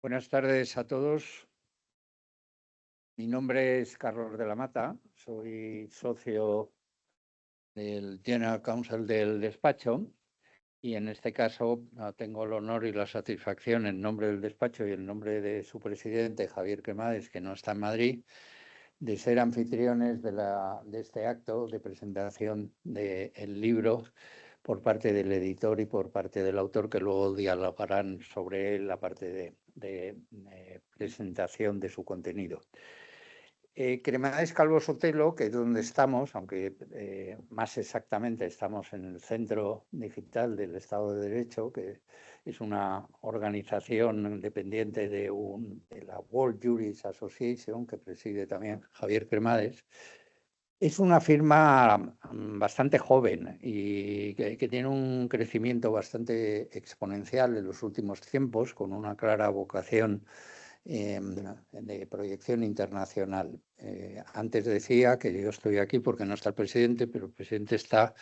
Buenas tardes a todos. Mi nombre es Carlos de la Mata, soy socio del General Counsel del despacho y en este caso tengo el honor y la satisfacción en nombre del despacho y en nombre de su presidente Javier Cremades, que no está en Madrid, de ser anfitriones de este acto de presentación del libro por parte del editor y por parte del autor, que luego dialogarán sobre él la parte de presentación de su contenido. Cremades Calvo Sotelo, que es donde estamos, aunque más exactamente estamos en el Centro Digital del Estado de Derecho, que es una organización dependiente de la World Jurist Association, que preside también Javier Cremades. Es una firma bastante joven y que tiene un crecimiento bastante exponencial en los últimos tiempos, con una clara vocación de proyección internacional. Antes decía que yo estoy aquí porque no está el presidente, pero el presidente está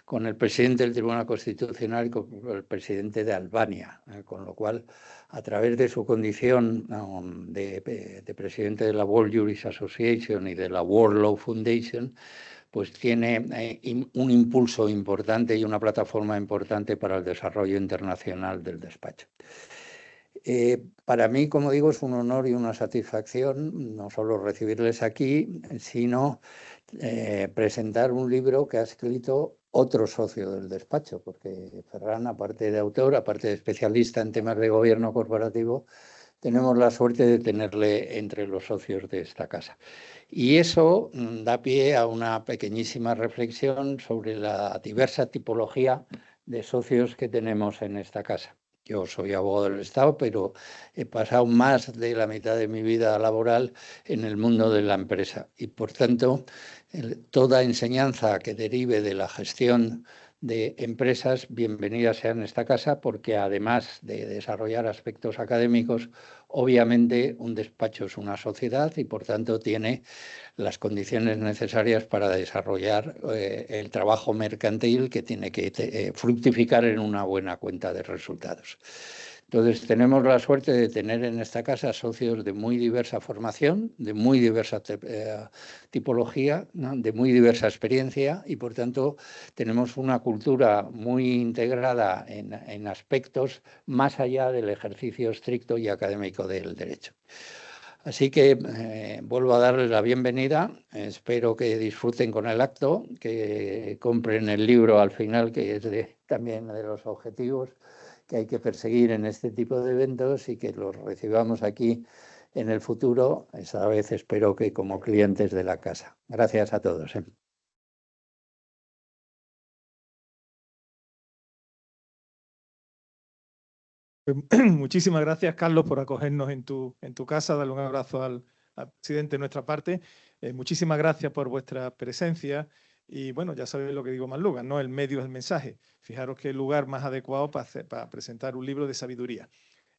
con el presidente del Tribunal Constitucional y con el presidente de Albania, con lo cual, a través de su condición de presidente de la World Jurist Association y de la World Law Foundation, pues tiene un impulso importante y una plataforma importante para el desarrollo internacional del despacho. Para mí, como digo, es un honor y una satisfacción no solo recibirles aquí, sino presentar un libro que ha escrito otro socio del despacho, porque Ferran, aparte de autor, aparte de especialista en temas de gobierno corporativo, tenemos la suerte de tenerle entre los socios de esta casa. Y eso da pie a una pequeñísima reflexión sobre la diversa tipología de socios que tenemos en esta casa. Yo soy abogado del Estado, pero he pasado más de la mitad de mi vida laboral en el mundo de la empresa y, por tanto, toda enseñanza que derive de la gestión de empresas, bienvenida sea en esta casa, porque además de desarrollar aspectos académicos, obviamente un despacho es una sociedad y, por tanto, tiene las condiciones necesarias para desarrollar el trabajo mercantil que tiene que fructificar en una buena cuenta de resultados. Entonces, tenemos la suerte de tener en esta casa socios de muy diversa formación, de muy diversa tipología, ¿no? De muy diversa experiencia y, por tanto, tenemos una cultura muy integrada en aspectos más allá del ejercicio estricto y académico del derecho. Así que vuelvo a darles la bienvenida, espero que disfruten con el acto, que compren el libro al final, que es también de los objetivos que hay que perseguir en este tipo de eventos y que los recibamos aquí en el futuro, esa vez espero que como clientes de la casa. Gracias a todos. Muchísimas gracias, Carlos, por acogernos en tu casa. Darle un abrazo al presidente de nuestra parte. Muchísimas gracias por vuestra presencia. Y bueno, ya sabéis lo que digo más lugar, ¿no? El medio es el mensaje. Fijaros qué lugar más adecuado para presentar un libro de sabiduría.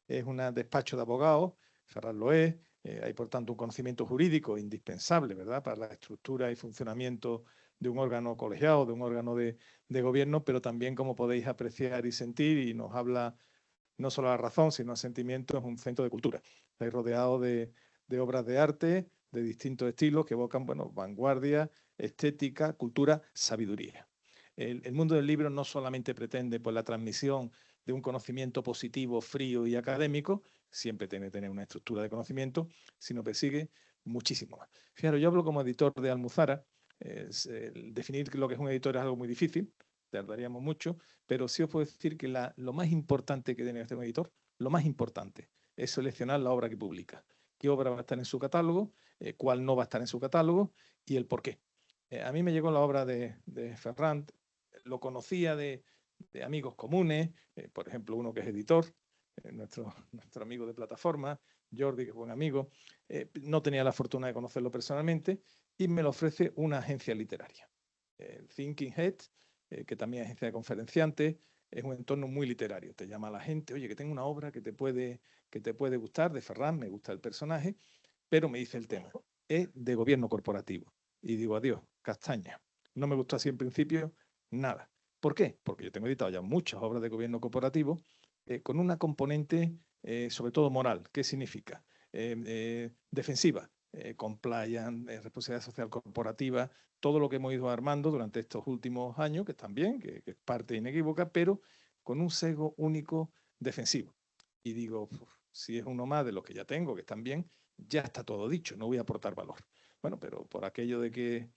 Es un despacho de abogados, Ferran lo es. Hay, por tanto, un conocimiento jurídico indispensable, ¿verdad?, para la estructura y funcionamiento de un órgano colegiado, de un órgano de gobierno, pero también, como podéis apreciar y sentir, y nos habla no solo a la razón, sino a sentimiento, es un centro de cultura. Está rodeado de obras de arte de distintos estilos que evocan, bueno, vanguardia, estética, cultura, sabiduría. El mundo del libro no solamente pretende pues, la transmisión de un conocimiento positivo, frío y académico, siempre tiene que tener una estructura de conocimiento, sino persigue muchísimo más. Fijaros, yo hablo como editor de Almuzara. Definir lo que es un editor es algo muy difícil, tardaríamos mucho, pero sí os puedo decir que lo más importante que tiene que hacer un editor, lo más importante, es seleccionar la obra que publica. ¿Qué obra va a estar en su catálogo? ¿Cuál no va a estar en su catálogo? Y el por qué. A mí me llegó la obra de Ferran, lo conocía de amigos comunes, por ejemplo, uno que es editor, nuestro amigo de plataforma, Jordi, que es buen amigo. No tenía la fortuna de conocerlo personalmente y me lo ofrece una agencia literaria. Thinking Head, que también es agencia de conferenciantes, es un entorno muy literario. Te llama la gente, oye, que tengo una obra que te puede gustar, de Ferran, me gusta el personaje, pero me dice el tema, es de gobierno corporativo. Y digo, adiós, castaña. No me gustó así en principio, nada. ¿Por qué? Porque yo tengo editado ya muchas obras de gobierno corporativo con una componente sobre todo moral. ¿Qué significa? Defensiva, compliance, responsabilidad social corporativa, todo lo que hemos ido armando durante estos últimos años, que están bien, que es parte inequívoca, pero con un sesgo único defensivo. Y digo, si es uno más de los que ya tengo, que están bien, ya está todo dicho, no voy a aportar valor. Bueno, pero por aquello de que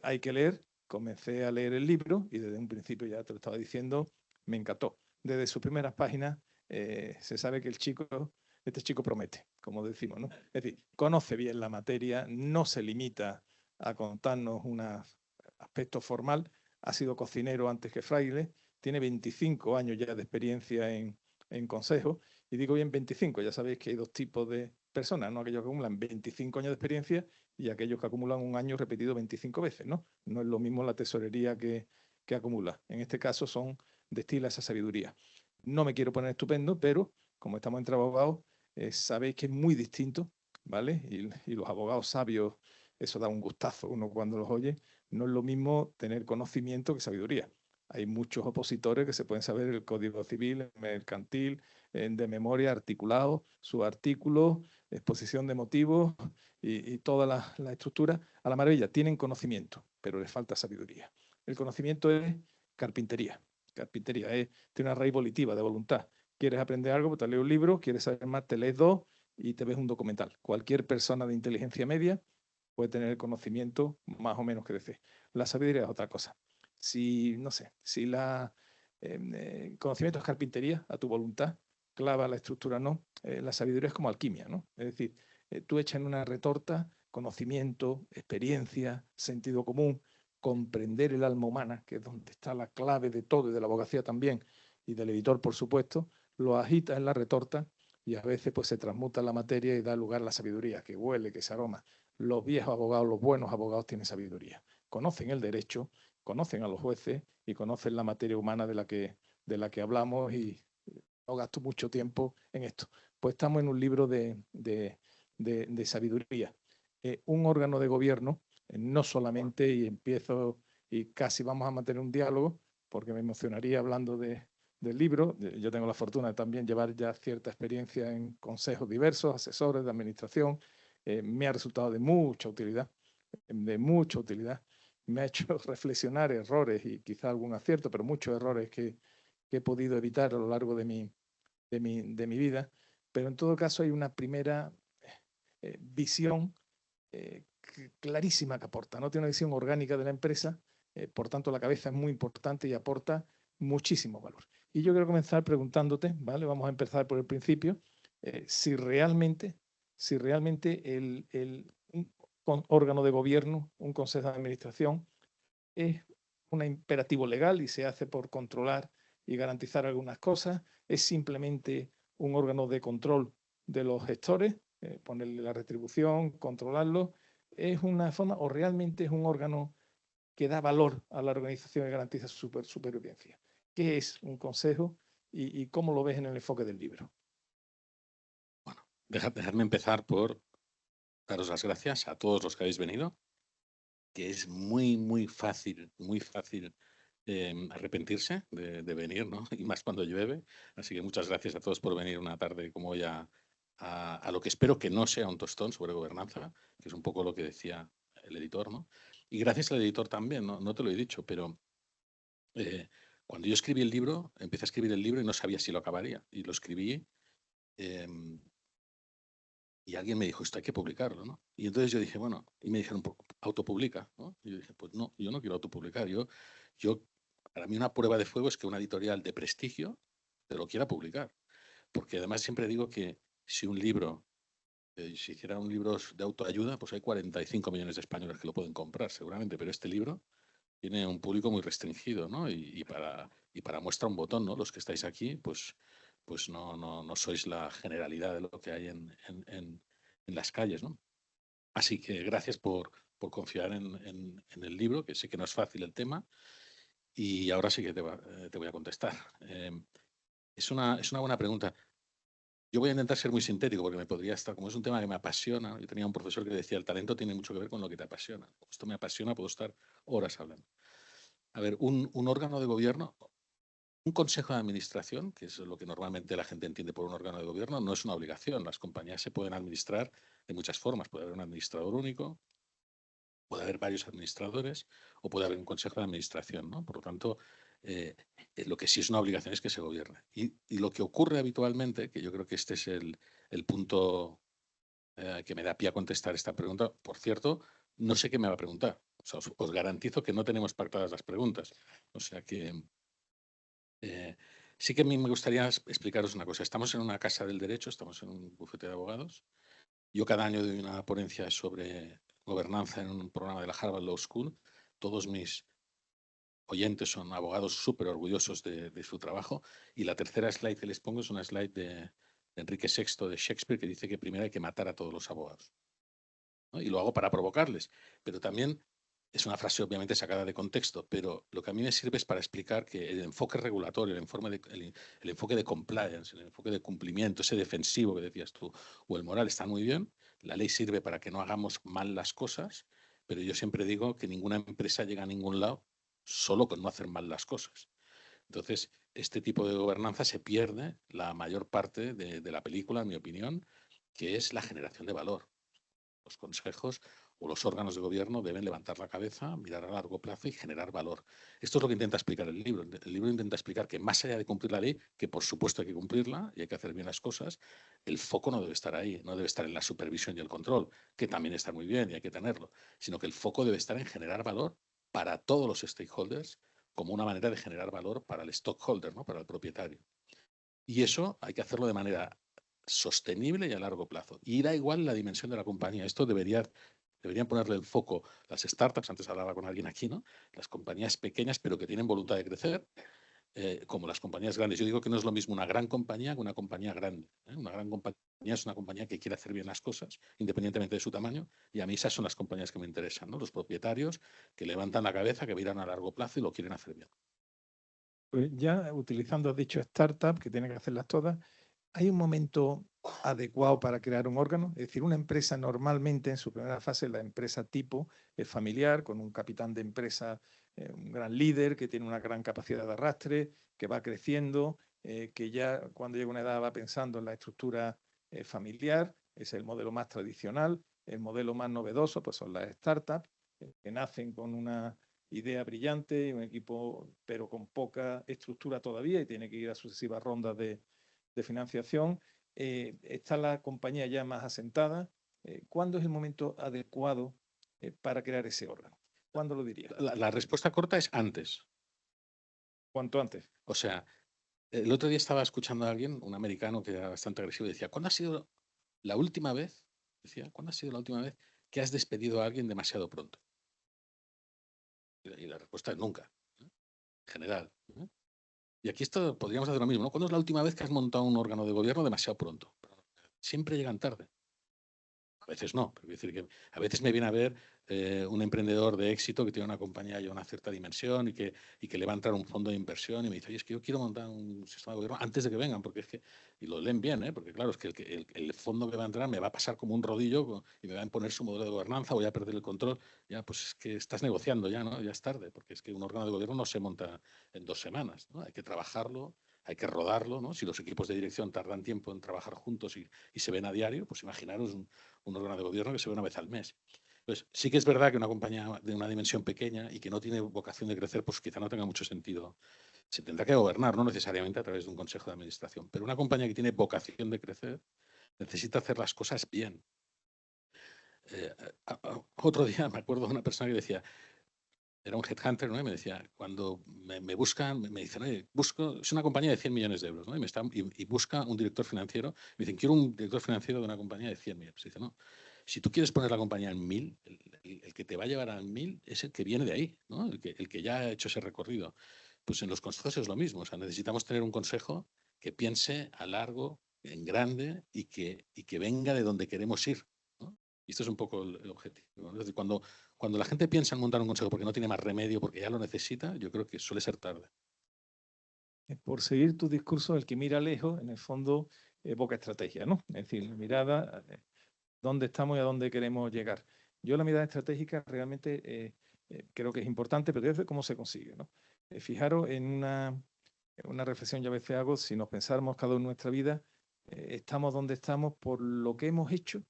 hay que leer, comencé a leer el libro y desde un principio, ya te lo estaba diciendo, me encantó. Desde sus primeras páginas se sabe que este chico promete, como decimos, ¿no? Es decir, conoce bien la materia, no se limita a contarnos un aspecto formal, ha sido cocinero antes que fraile, tiene 25 años ya de experiencia en consejo, y digo bien 25, ya sabéis que hay dos tipos de personas, ¿no? Aquellos que acumulan 25 años de experiencia y aquellos que acumulan un año repetido 25 veces, ¿no? No es lo mismo la tesorería que acumula. En este caso destila esa sabiduría. No me quiero poner estupendo, pero como estamos entre abogados, sabéis que es muy distinto, ¿vale? Y los abogados sabios, eso da un gustazo uno cuando los oye. No es lo mismo tener conocimiento que sabiduría. Hay muchos opositores que se pueden saber el Código Civil, el mercantil, de memoria, articulado, subartículos, exposición de motivos y toda la estructura a la maravilla. Tienen conocimiento, pero les falta sabiduría. El conocimiento es carpintería. Carpintería tiene una raíz volitiva, de voluntad. ¿Quieres aprender algo? Pues te lees un libro. ¿Quieres saber más? Te lees dos y te ves un documental. Cualquier persona de inteligencia media puede tener el conocimiento más o menos que desee. La sabiduría es otra cosa. Si, no sé, si conocimiento es carpintería, a tu voluntad, clava la estructura no, la sabiduría es como alquimia, ¿no? Es decir, tú echas en una retorta conocimiento, experiencia, sentido común, comprender el alma humana, que es donde está la clave de todo y de la abogacía también, y del editor, por supuesto, lo agita en la retorta y a veces pues se transmuta la materia y da lugar a la sabiduría, que huele, que se aroma. Los viejos abogados, los buenos abogados tienen sabiduría. Conocen el derecho, conocen a los jueces y conocen la materia humana de la que hablamos y no gasto mucho tiempo en esto. Pues estamos en un libro de sabiduría. Un órgano de gobierno, no solamente, y empiezo y casi vamos a mantener un diálogo, porque me emocionaría hablando del libro. Yo tengo la fortuna de también llevar ya cierta experiencia en consejos diversos, asesores de administración. Me ha resultado de mucha utilidad, Me ha hecho reflexionar errores y quizá algún acierto, pero muchos errores que he podido evitar a lo largo de mi vida. Pero en todo caso hay una primera visión clarísima que aporta, ¿no? Tiene una visión orgánica de la empresa, por tanto la cabeza es muy importante y aporta muchísimo valor. Y yo quiero comenzar preguntándote, ¿vale? Vamos a empezar por el principio, si realmente un órgano de gobierno, un consejo de administración, es un imperativo legal y se hace por controlar y garantizar algunas cosas, es simplemente un órgano de control de los gestores, ponerle la retribución, controlarlo, es una forma o realmente es un órgano que da valor a la organización y garantiza su supervivencia. ¿Qué es un consejo y cómo lo ves en el enfoque del libro? Bueno, dejadme empezar por daros las gracias a todos los que habéis venido, que es muy fácil arrepentirse de venir, ¿no? Y más cuando llueve. Así que muchas gracias a todos por venir una tarde como hoy a lo que espero que no sea un tostón sobre gobernanza, que es un poco lo que decía el editor, ¿no? Y gracias al editor también, no te lo he dicho, pero cuando yo escribí el libro, empecé a escribir el libro y no sabía si lo acabaría. Y lo escribí y alguien me dijo, esto hay que publicarlo, ¿no? Y entonces yo dije, bueno, y me dijeron, autopublica, ¿no? Y yo dije, pues no, yo no quiero autopublicar. Para mí una prueba de fuego es que una editorial de prestigio te lo quiera publicar. Porque además siempre digo que si un libro, si hiciera un libro de autoayuda, pues hay 45 millones de españoles que lo pueden comprar seguramente, pero este libro tiene un público muy restringido, ¿no? Y para muestra un botón, ¿no? Los que estáis aquí, pues no sois la generalidad de lo que hay en las calles, ¿no? Así que gracias por confiar en el libro, que sé que no es fácil el tema, y ahora sí que te voy a contestar. Es una buena pregunta. Yo voy a intentar ser muy sintético porque me podría estar, como es un tema que me apasiona, yo tenía un profesor que decía, el talento tiene mucho que ver con lo que te apasiona. Esto me apasiona, puedo estar horas hablando. A ver, un órgano de gobierno Un consejo de administración, que es lo que normalmente la gente entiende por un órgano de gobierno, no es una obligación. Las compañías se pueden administrar de muchas formas. Puede haber un administrador único, puede haber varios administradores o puede haber un consejo de administración, ¿no? Por lo tanto, lo que sí es una obligación es que se gobierne. Y lo que ocurre habitualmente, que yo creo que este es el punto que me da pie a contestar esta pregunta, por cierto, no sé qué me va a preguntar. O sea, os garantizo que no tenemos pactadas las preguntas. O sea que sí que a mí me gustaría explicaros una cosa. Estamos en una casa del derecho, estamos en un bufete de abogados. Yo cada año doy una ponencia sobre gobernanza en un programa de la Harvard Law School. Todos mis oyentes son abogados súper orgullosos de su trabajo. Y la tercera slide que les pongo es una slide de Enrique VI de Shakespeare que dice que primero hay que matar a todos los abogados, ¿no? Y lo hago para provocarles. Pero también es una frase obviamente sacada de contexto, pero lo que a mí me sirve es para explicar que el enfoque regulatorio, el enfoque de compliance, el enfoque de cumplimiento, ese defensivo que decías tú, o el moral, está muy bien. La ley sirve para que no hagamos mal las cosas, pero yo siempre digo que ninguna empresa llega a ningún lado solo con no hacer mal las cosas. Entonces, este tipo de gobernanza se pierde la mayor parte de la película, en mi opinión, que es la generación de valor. Los consejos o los órganos de gobierno deben levantar la cabeza, mirar a largo plazo y generar valor. Esto es lo que intenta explicar el libro. El libro intenta explicar que más allá de cumplir la ley, que por supuesto hay que cumplirla y hay que hacer bien las cosas, el foco no debe estar ahí, no debe estar en la supervisión y el control, que también está muy bien y hay que tenerlo, sino que el foco debe estar en generar valor para todos los stakeholders como una manera de generar valor para el stockholder, ¿no? Para el propietario. Y eso hay que hacerlo de manera sostenible y a largo plazo. Y da igual la dimensión de la compañía. Esto deberían ponerle el foco las startups, antes hablaba con alguien aquí, ¿no? Las compañías pequeñas pero que tienen voluntad de crecer, como las compañías grandes. Yo digo que no es lo mismo una gran compañía que una compañía grande, ¿eh? Una gran compañía es una compañía que quiere hacer bien las cosas, independientemente de su tamaño, y a mí esas son las compañías que me interesan, ¿no? Los propietarios que levantan la cabeza, que miran a largo plazo y lo quieren hacer bien. Pues ya utilizando, has dicho, startup, que tiene que hacerlas todas, ¿hay un momento adecuado para crear un órgano? Es decir, una empresa normalmente en su primera fase, la empresa tipo es familiar, con un capitán de empresa, un gran líder que tiene una gran capacidad de arrastre, que va creciendo, que ya cuando llega a una edad va pensando en la estructura familiar, es el modelo más tradicional. El modelo más novedoso pues son las startups, que nacen con una idea brillante, un equipo pero con poca estructura todavía y tiene que ir a sucesivas rondas de financiación. Está la compañía ya más asentada. ¿Cuándo es el momento adecuado para crear ese órgano? ¿Cuándo lo diría? La respuesta corta es antes. Cuanto antes. O sea, el otro día estaba escuchando a alguien, un americano que era bastante agresivo, y decía, ¿cuándo ha sido la última vez? Decía, ¿cuándo ha sido la última vez que has despedido a alguien demasiado pronto? Y la respuesta es nunca, ¿eh? En general, ¿eh? Y aquí esto podríamos hacer lo mismo, ¿no? ¿Cuándo es la última vez que has montado un órgano de gobierno demasiado pronto? Siempre llegan tarde. A veces no, pero quiero decir que a veces me viene a ver un emprendedor de éxito que tiene una compañía ya una cierta dimensión y que le va a entrar un fondo de inversión y me dice, oye, es que yo quiero montar un sistema de gobierno antes de que vengan, porque es que, y lo leen bien, ¿eh? Porque claro, es que el fondo que va a entrar me va a pasar como un rodillo y me va a imponer su modelo de gobernanza, voy a perder el control. Ya, pues es que estás negociando ya, ¿no? Ya es tarde, porque es que un órgano de gobierno no se monta en 2 semanas, ¿no? Hay que trabajarlo, hay que rodarlo, ¿no? Si los equipos de dirección tardan tiempo en trabajar juntos y se ven a diario, pues imaginaros un órgano de gobierno que se ve una vez al mes. Entonces, sí que es verdad que una compañía de una dimensión pequeña y que no tiene vocación de crecer, pues quizá no tenga mucho sentido. Se tendrá que gobernar, no necesariamente a través de un consejo de administración, pero una compañía que tiene vocación de crecer necesita hacer las cosas bien. Otro día me acuerdo de una persona que decía, era un headhunter, ¿no? Y me decía, cuando me buscan, me dicen, oye, es una compañía de 100 millones de euros, ¿no? Y busca un director financiero. Me dicen, quiero un director financiero de una compañía de 100 millones. Y dice, no, si tú quieres poner la compañía en 1000, el que te va a llevar a 1000 es el que viene de ahí, ¿no? El que ya ha hecho ese recorrido. Pues en los consejos es lo mismo. O sea, necesitamos tener un consejo que piense a largo, en grande y que venga de donde queremos ir, ¿no? Y esto es un poco el objetivo, ¿no? Es decir, cuando la gente piensa en montar un consejo porque no tiene más remedio, porque ya lo necesita, yo creo que suele ser tarde. Por seguir tu discurso, el que mira lejos, en el fondo, evoca estrategia, ¿no? Es decir, la mirada, dónde estamos y a dónde queremos llegar. Yo la mirada estratégica realmente creo que es importante, pero es cómo se consigue, ¿no? Fijaros en una reflexión yo a veces hago, si nos pensáramos cada uno en nuestra vida, estamos donde estamos por lo que hemos hecho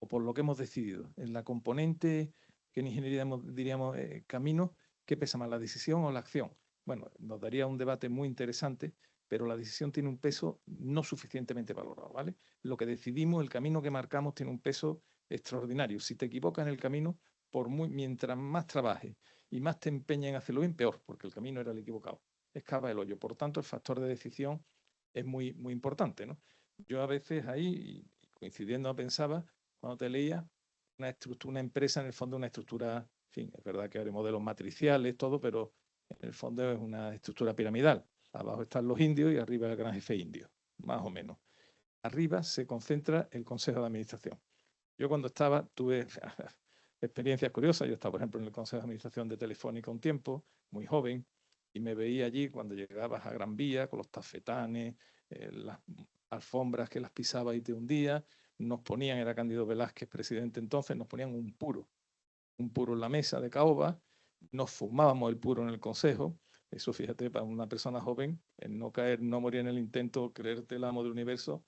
o por lo que hemos decidido. En la componente que en ingeniería diríamos camino, ¿qué pesa más, la decisión o la acción? Bueno, nos daría un debate muy interesante, pero la decisión tiene un peso no suficientemente valorado, ¿vale? Lo que decidimos, el camino que marcamos tiene un peso extraordinario. Si te equivocas en el camino, mientras más trabajes y más te empeñes en hacerlo bien, peor, porque el camino era el equivocado. Escapa el hoyo. Por tanto, el factor de decisión es muy, muy importante, ¿no? Yo a veces ahí, coincidiendo, pensaba, cuando te leía, una empresa en el fondo una estructura, en fin, es verdad que hay modelos matriciales, todo, pero en el fondo es una estructura piramidal. Abajo están los indios y arriba el gran jefe indio, más o menos. Arriba se concentra el consejo de administración. Yo cuando estaba, tuve experiencias curiosas. Yo estaba, por ejemplo, en el consejo de administración de Telefónica un tiempo, muy joven, y me veía allí cuando llegabas a Gran Vía con los tafetanes, las alfombras que las pisaba y te hundía. Nos ponían, era Cándido Velázquez presidente entonces, nos ponían un puro en la mesa de caoba, nos fumábamos el puro en el consejo. Eso, fíjate, para una persona joven, el no caer, no morir en el intento, creerte el amo del universo,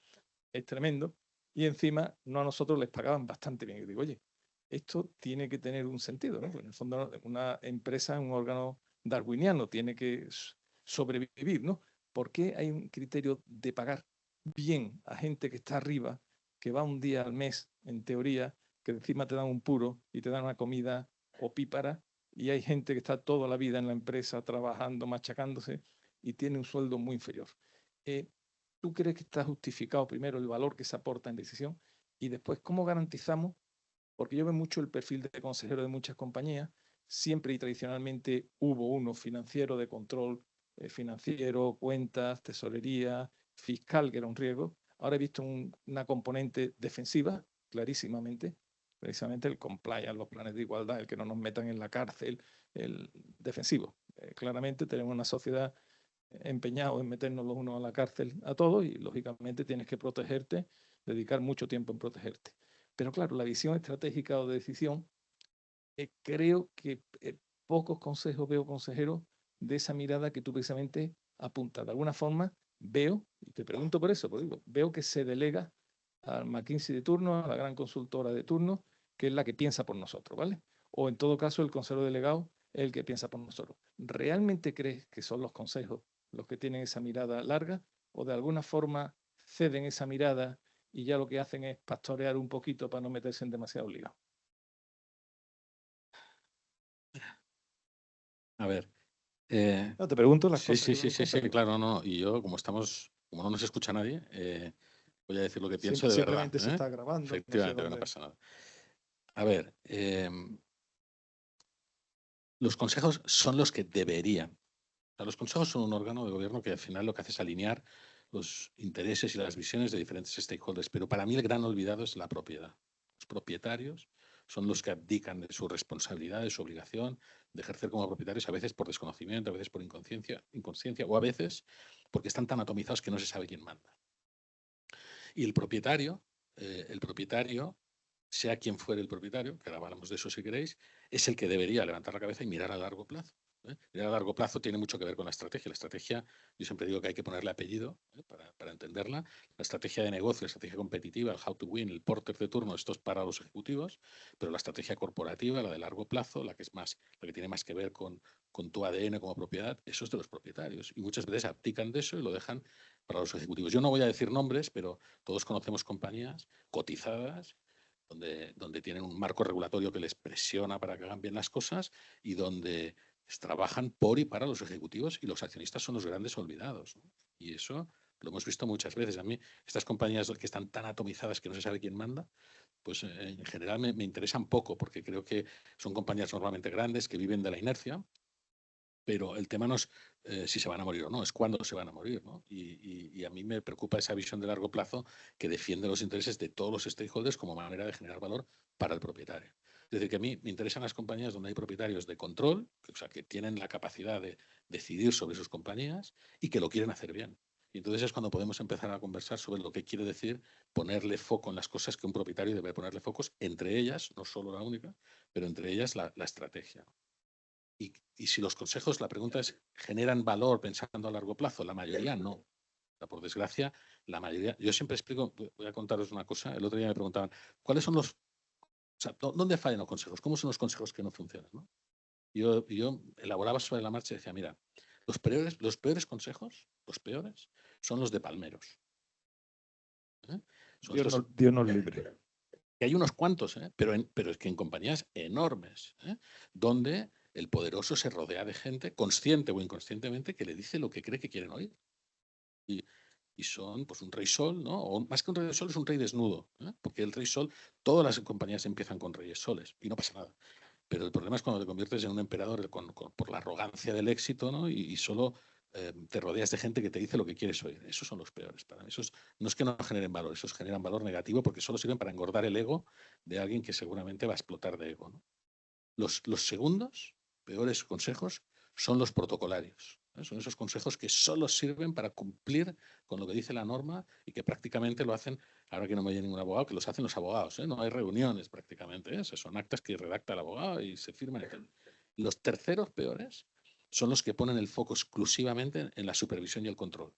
es tremendo. Y encima, no a nosotros les pagaban bastante bien. Y digo, oye, esto tiene que tener un sentido, ¿no? Porque en el fondo una empresa, un órgano darwiniano, tiene que sobrevivir, ¿no? ¿Por qué hay un criterio de pagar bien a gente que está arriba, que va un día al mes, en teoría, que encima te dan un puro y te dan una comida opípara, y hay gente que está toda la vida en la empresa trabajando, machacándose, y tiene un sueldo muy inferior? ¿Tú crees que está justificado primero el valor que se aporta en decisión? Y después, ¿cómo garantizamos? Porque yo veo mucho el perfil de consejero de muchas compañías. Siempre y tradicionalmente hubo uno financiero, de control financiero, cuentas, tesorería, fiscal, que era un riesgo. Ahora he visto una componente defensiva, clarísimamente, precisamente el compliance, los planes de igualdad, el que no nos metan en la cárcel, el defensivo. Claramente tenemos una sociedad empeñado en meternos los unos a la cárcel a todos y, lógicamente, tienes que protegerte, dedicar mucho tiempo en protegerte. Pero claro, la visión estratégica o de decisión, creo que pocos consejos veo consejeros de esa mirada que tú precisamente apuntas. De alguna forma veo, y te pregunto por eso, porque digo, veo que se delega al McKinsey de turno, a la gran consultora de turno, que es la que piensa por nosotros, ¿vale? O en todo caso el consejero delegado es el que piensa por nosotros. ¿Realmente crees que son los consejos los que tienen esa mirada larga, o de alguna forma ceden esa mirada y ya lo que hacen es pastorear un poquito para no meterse en demasiado lío? A ver. No, te pregunto las Sí, cosas sí, que sí, me sí, claro, no. Y yo, como no nos escucha nadie, voy a decir lo que pienso de verdad. Simplemente se está grabando, no sé Efectivamente, no dónde. pasa nada. A ver, los consejos son los que deberían. O sea, los consejos son un órgano de gobierno que al final lo que hace es alinear los intereses y las visiones de diferentes stakeholders. Pero para mí el gran olvidado es la propiedad. Los propietarios son los que abdican de su responsabilidad, de su obligación de ejercer como propietarios, a veces por desconocimiento, a veces por inconsciencia o a veces porque están tan atomizados que no se sabe quién manda. Y el propietario, sea quien fuere el propietario, que ahora hablamos de eso si queréis, es el que debería levantar la cabeza y mirar a largo plazo. Mirar a largo plazo tiene mucho que ver con la estrategia. La estrategia, yo siempre digo que hay que ponerle apellido para entenderla. La estrategia de negocio, la estrategia competitiva, el how to win, el porter de turno, esto es para los ejecutivos, pero la estrategia corporativa, la de largo plazo, la que tiene más que ver con tu ADN como propiedad, eso es de los propietarios. Y muchas veces abdican de eso y lo dejan para los ejecutivos. Yo no voy a decir nombres, pero todos conocemos compañías cotizadas donde tienen un marco regulatorio que les presiona para que hagan bien las cosas y donde trabajan por y para los ejecutivos, y los accionistas son los grandes olvidados, ¿no? Y eso lo hemos visto muchas veces. A mí, estas compañías que están tan atomizadas que no se sabe quién manda, pues en general me interesan poco, porque creo que son compañías normalmente grandes que viven de la inercia. Pero el tema no es si se van a morir o no, es cuándo se van a morir, ¿no? Y a mí me preocupa esa visión de largo plazo que defiende los intereses de todos los stakeholders como manera de generar valor para el propietario. Es decir, que a mí me interesan las compañías donde hay propietarios de control, o sea, que tienen la capacidad de decidir sobre sus compañías y que lo quieren hacer bien. Y entonces es cuando podemos empezar a conversar sobre lo que quiere decir ponerle foco en las cosas que un propietario debe ponerle focos, entre ellas, no solo la única, pero entre ellas la estrategia. y si los consejos, la pregunta es, ¿generan valor pensando a largo plazo? La mayoría no. O sea, por desgracia, la mayoría... Yo siempre explico, voy a contaros una cosa. El otro día me preguntaban, ¿cuáles son los... O sea, ¿dónde fallan los consejos? ¿Cómo son los consejos que no funcionan? ¿No? Yo elaboraba sobre la marcha y decía, mira, los peores consejos, los peores, son los de palmeros. ¿Eh? Son estos, Dios nos libre. que hay unos cuantos, pero es que en compañías enormes, donde el poderoso se rodea de gente, consciente o inconscientemente, que le dice lo que cree que quieren oír. Y son pues un rey sol, ¿no? O más que un rey sol, es un rey desnudo, porque el rey sol, todas las compañías empiezan con reyes soles y no pasa nada. Pero el problema es cuando te conviertes en un emperador por la arrogancia del éxito, ¿no? Y solo te rodeas de gente que te dice lo que quieres oír. Esos son los peores para mí. No es que no generen valor, esos generan valor negativo porque solo sirven para engordar el ego de alguien que seguramente va a explotar de ego, ¿no? Los segundos, peores consejos, son los protocolarios. Son esos consejos que solo sirven para cumplir con lo que dice la norma y que prácticamente lo hacen, ahora que no me oye ningún abogado, que los hacen los abogados. No hay reuniones prácticamente. Son actas que redacta el abogado y se firman. Los terceros peores son los que ponen el foco exclusivamente en la supervisión y el control.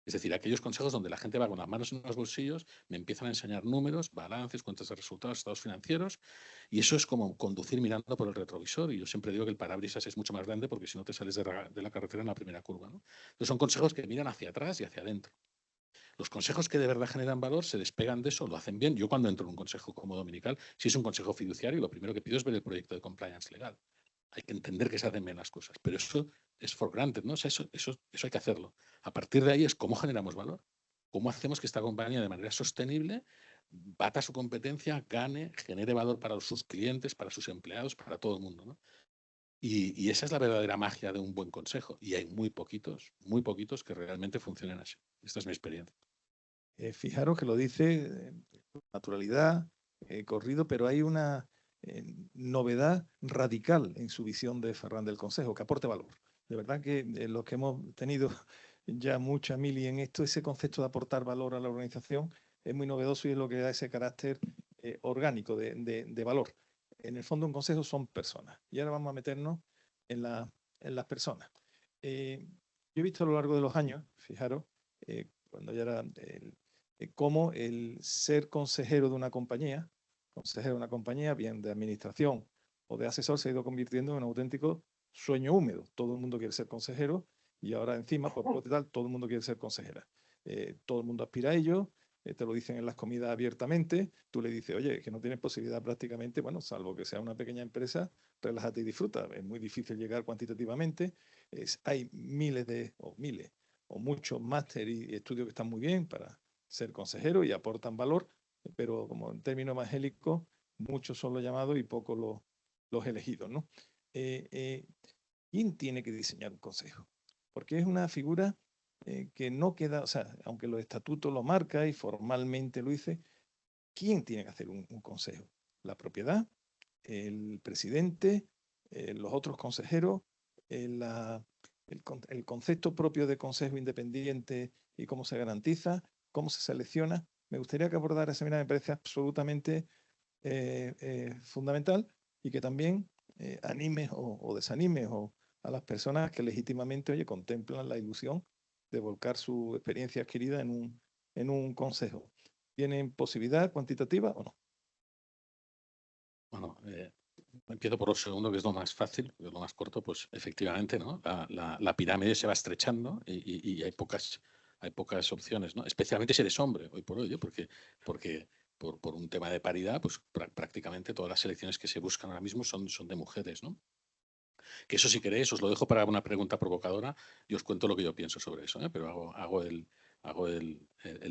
Es decir, aquellos consejos donde la gente va con las manos en los bolsillos, me empiezan a enseñar números, balances, cuentas de resultados, estados financieros, y eso es como conducir mirando por el retrovisor. Y yo siempre digo que el parabrisas es mucho más grande porque si no te sales de la carretera en la primera curva, ¿no? Entonces son consejos que miran hacia atrás y hacia adentro. Los consejos que de verdad generan valor se despegan de eso, lo hacen bien. Yo cuando entro en un consejo como dominical, si es un consejo fiduciario, lo primero que pido es ver el proyecto de compliance legal. Hay que entender que se hacen bien las cosas, pero eso es for granted, ¿no? O sea, eso hay que hacerlo. A partir de ahí es cómo generamos valor, cómo hacemos que esta compañía de manera sostenible bata su competencia, gane, genere valor para sus clientes, para sus empleados, para todo el mundo, ¿no? Y esa es la verdadera magia de un buen consejo. Y hay muy poquitos que realmente funcionen así. Esta es mi experiencia. Fijaros que lo dice con naturalidad, corrido, pero hay una novedad radical en su visión de Ferran del Consejo, que aporte valor. De verdad que los que hemos tenido ya mucha mili en esto, ese concepto de aportar valor a la organización es muy novedoso y es lo que da ese carácter orgánico de valor. En el fondo, un consejo son personas. Y ahora vamos a meternos en las personas. Yo he visto a lo largo de los años, fijaros, cuando ya era cómo el ser consejero de una compañía, bien de administración o de asesor, se ha ido convirtiendo en un auténtico sueño húmedo. Todo el mundo quiere ser consejero y ahora encima, por tal, todo el mundo quiere ser consejera. Todo el mundo aspira a ello, te lo dicen en las comidas abiertamente, tú le dices, oye, que no tienes posibilidad prácticamente, bueno, salvo que sea una pequeña empresa, relájate y disfruta. Es muy difícil llegar cuantitativamente. Hay miles o muchos máster y estudios que están muy bien para ser consejero y aportan valor, pero como en términos evangélicos, muchos son los llamados y pocos los elegidos, ¿no? ¿Quién tiene que diseñar un consejo? Porque es una figura que no queda, o sea, aunque los estatutos lo marcan y formalmente lo dice, ¿quién tiene que hacer un consejo? ¿La propiedad? ¿El presidente? ¿Los otros consejeros? El concepto propio de consejo independiente y cómo se garantiza, cómo se selecciona. Me gustaría que abordara esa mirada, me parece absolutamente fundamental y que también anime o desanime a las personas que legítimamente, oye, contemplan la ilusión de volcar su experiencia adquirida en un consejo. ¿Tienen posibilidad cuantitativa o no? Bueno, empiezo por lo segundo, que es lo más fácil, que es lo más corto. Pues efectivamente, ¿no? La pirámide se va estrechando y hay pocas opciones, ¿no? Especialmente si eres hombre, hoy por hoy, porque por un tema de paridad, pues prácticamente todas las selecciones que se buscan ahora mismo son de mujeres, ¿no? Que eso, si queréis, os lo dejo para una pregunta provocadora y os cuento lo que yo pienso sobre eso, pero hago el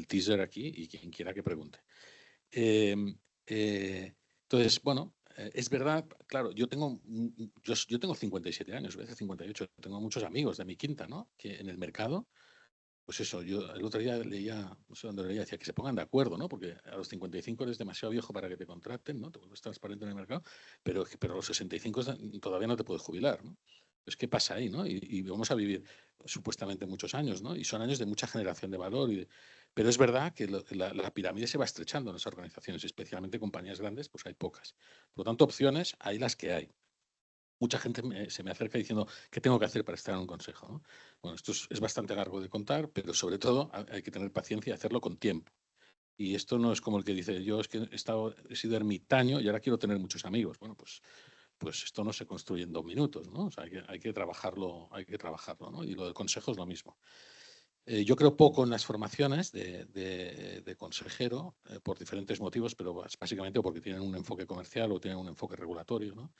teaser aquí y quien quiera que pregunte. Entonces, bueno, es verdad, claro, yo tengo 57 años, a veces 58, tengo muchos amigos de mi quinta, ¿no? Que en el mercado, pues eso, yo el otro día leía, no sé dónde leía, decía que se pongan de acuerdo, ¿no? Porque a los 55 eres demasiado viejo para que te contraten, ¿no? Te vuelves transparente en el mercado, pero a los 65 todavía no te puedes jubilar, ¿no? Pues, ¿qué pasa ahí, no? Y vamos a vivir supuestamente muchos años, ¿no? Y son años de mucha generación de valor. Pero es verdad que la pirámide se va estrechando en las organizaciones, especialmente compañías grandes, pues hay pocas. Por lo tanto, opciones hay las que hay. mucha gente se me acerca diciendo qué tengo que hacer para estar en un consejo, ¿no? Bueno, esto es bastante largo de contar, pero sobre todo hay que tener paciencia y hacerlo con tiempo. Y esto no es como el que dice, yo es que he sido ermitaño y ahora quiero tener muchos amigos. Bueno, pues esto no se construye en 2 minutos, ¿no? O sea, hay que trabajarlo, ¿no? Y lo del consejo es lo mismo. Yo creo poco en las formaciones de consejero por diferentes motivos, pero básicamente porque tienen un enfoque comercial o tienen un enfoque regulatorio, ¿no?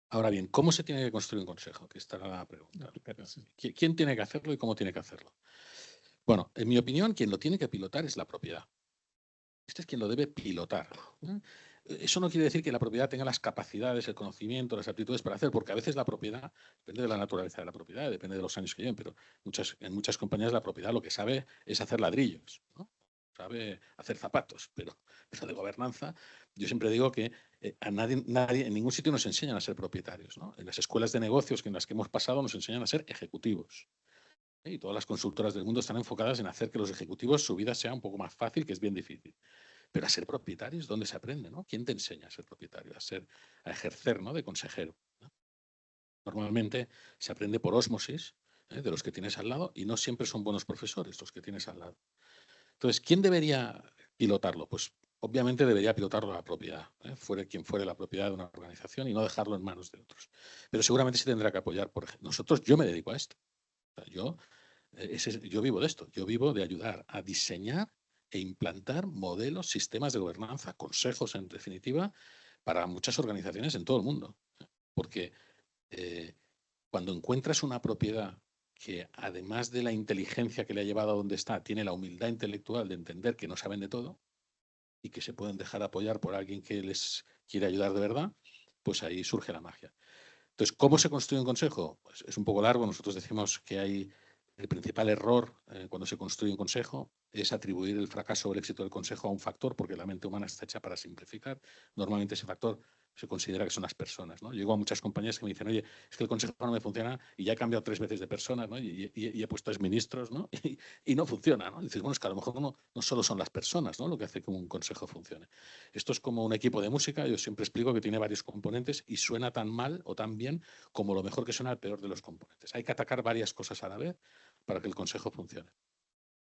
Ahora bien, ¿cómo se tiene que construir un consejo? Que esta era la pregunta. ¿Quién tiene que hacerlo y cómo tiene que hacerlo? Bueno, en mi opinión, quien lo tiene que pilotar es la propiedad. Este es quien lo debe pilotar. Eso no quiere decir que la propiedad tenga las capacidades, el conocimiento, las aptitudes para hacer, porque a veces la propiedad, depende de la naturaleza de la propiedad, depende de los años que lleven, pero en muchas compañías la propiedad lo que sabe es hacer ladrillos, ¿no? Sabe hacer zapatos, pero de gobernanza, yo siempre digo que a nadie, en ningún sitio nos enseñan a ser propietarios, ¿no? En las escuelas de negocios en las que hemos pasado nos enseñan a ser ejecutivos. Y todas las consultoras del mundo están enfocadas en hacer que los ejecutivos su vida sea un poco más fácil, que es bien difícil. Pero a ser propietarios, ¿dónde se aprende? ¿No? ¿Quién te enseña a ser propietario? A ejercer, ¿no? De consejero, ¿no? Normalmente se aprende por ósmosis de los que tienes al lado y no siempre son buenos profesores los que tienes al lado. Entonces, ¿quién debería pilotarlo? Pues obviamente debería pilotarlo la propiedad, fuere quien fuere la propiedad de una organización y no dejarlo en manos de otros. Pero seguramente se tendrá que apoyar. Por ejemplo, yo me dedico a esto. O sea, yo vivo de esto. Yo vivo de ayudar a diseñar e implantar modelos, sistemas de gobernanza, consejos, en definitiva, para muchas organizaciones en todo el mundo. Porque cuando encuentras una propiedad que, además de la inteligencia que le ha llevado a donde está, tiene la humildad intelectual de entender que no saben de todo y que se pueden dejar apoyar por alguien que les quiere ayudar de verdad, pues ahí surge la magia. Entonces, ¿cómo se construye un consejo? Pues es un poco largo. Nosotros decimos que el principal error cuando se construye un consejo es atribuir el fracaso o el éxito del consejo a un factor, porque la mente humana está hecha para simplificar. Normalmente ese factor se considera que son las personas, ¿no? Llego a muchas compañías que me dicen, oye, es que el consejo no me funciona y ya he cambiado 3 veces de personas, ¿no? Y he puesto exministros, ¿no? Y no funciona, ¿no? Y dices, bueno, es que a lo mejor no solo son las personas, ¿no? Lo que hace que un consejo funcione. Esto es como un equipo de música. Yo siempre explico que tiene varios componentes y suena tan mal o tan bien como lo mejor que suena el peor de los componentes. Hay que atacar varias cosas a la vez para que el consejo funcione.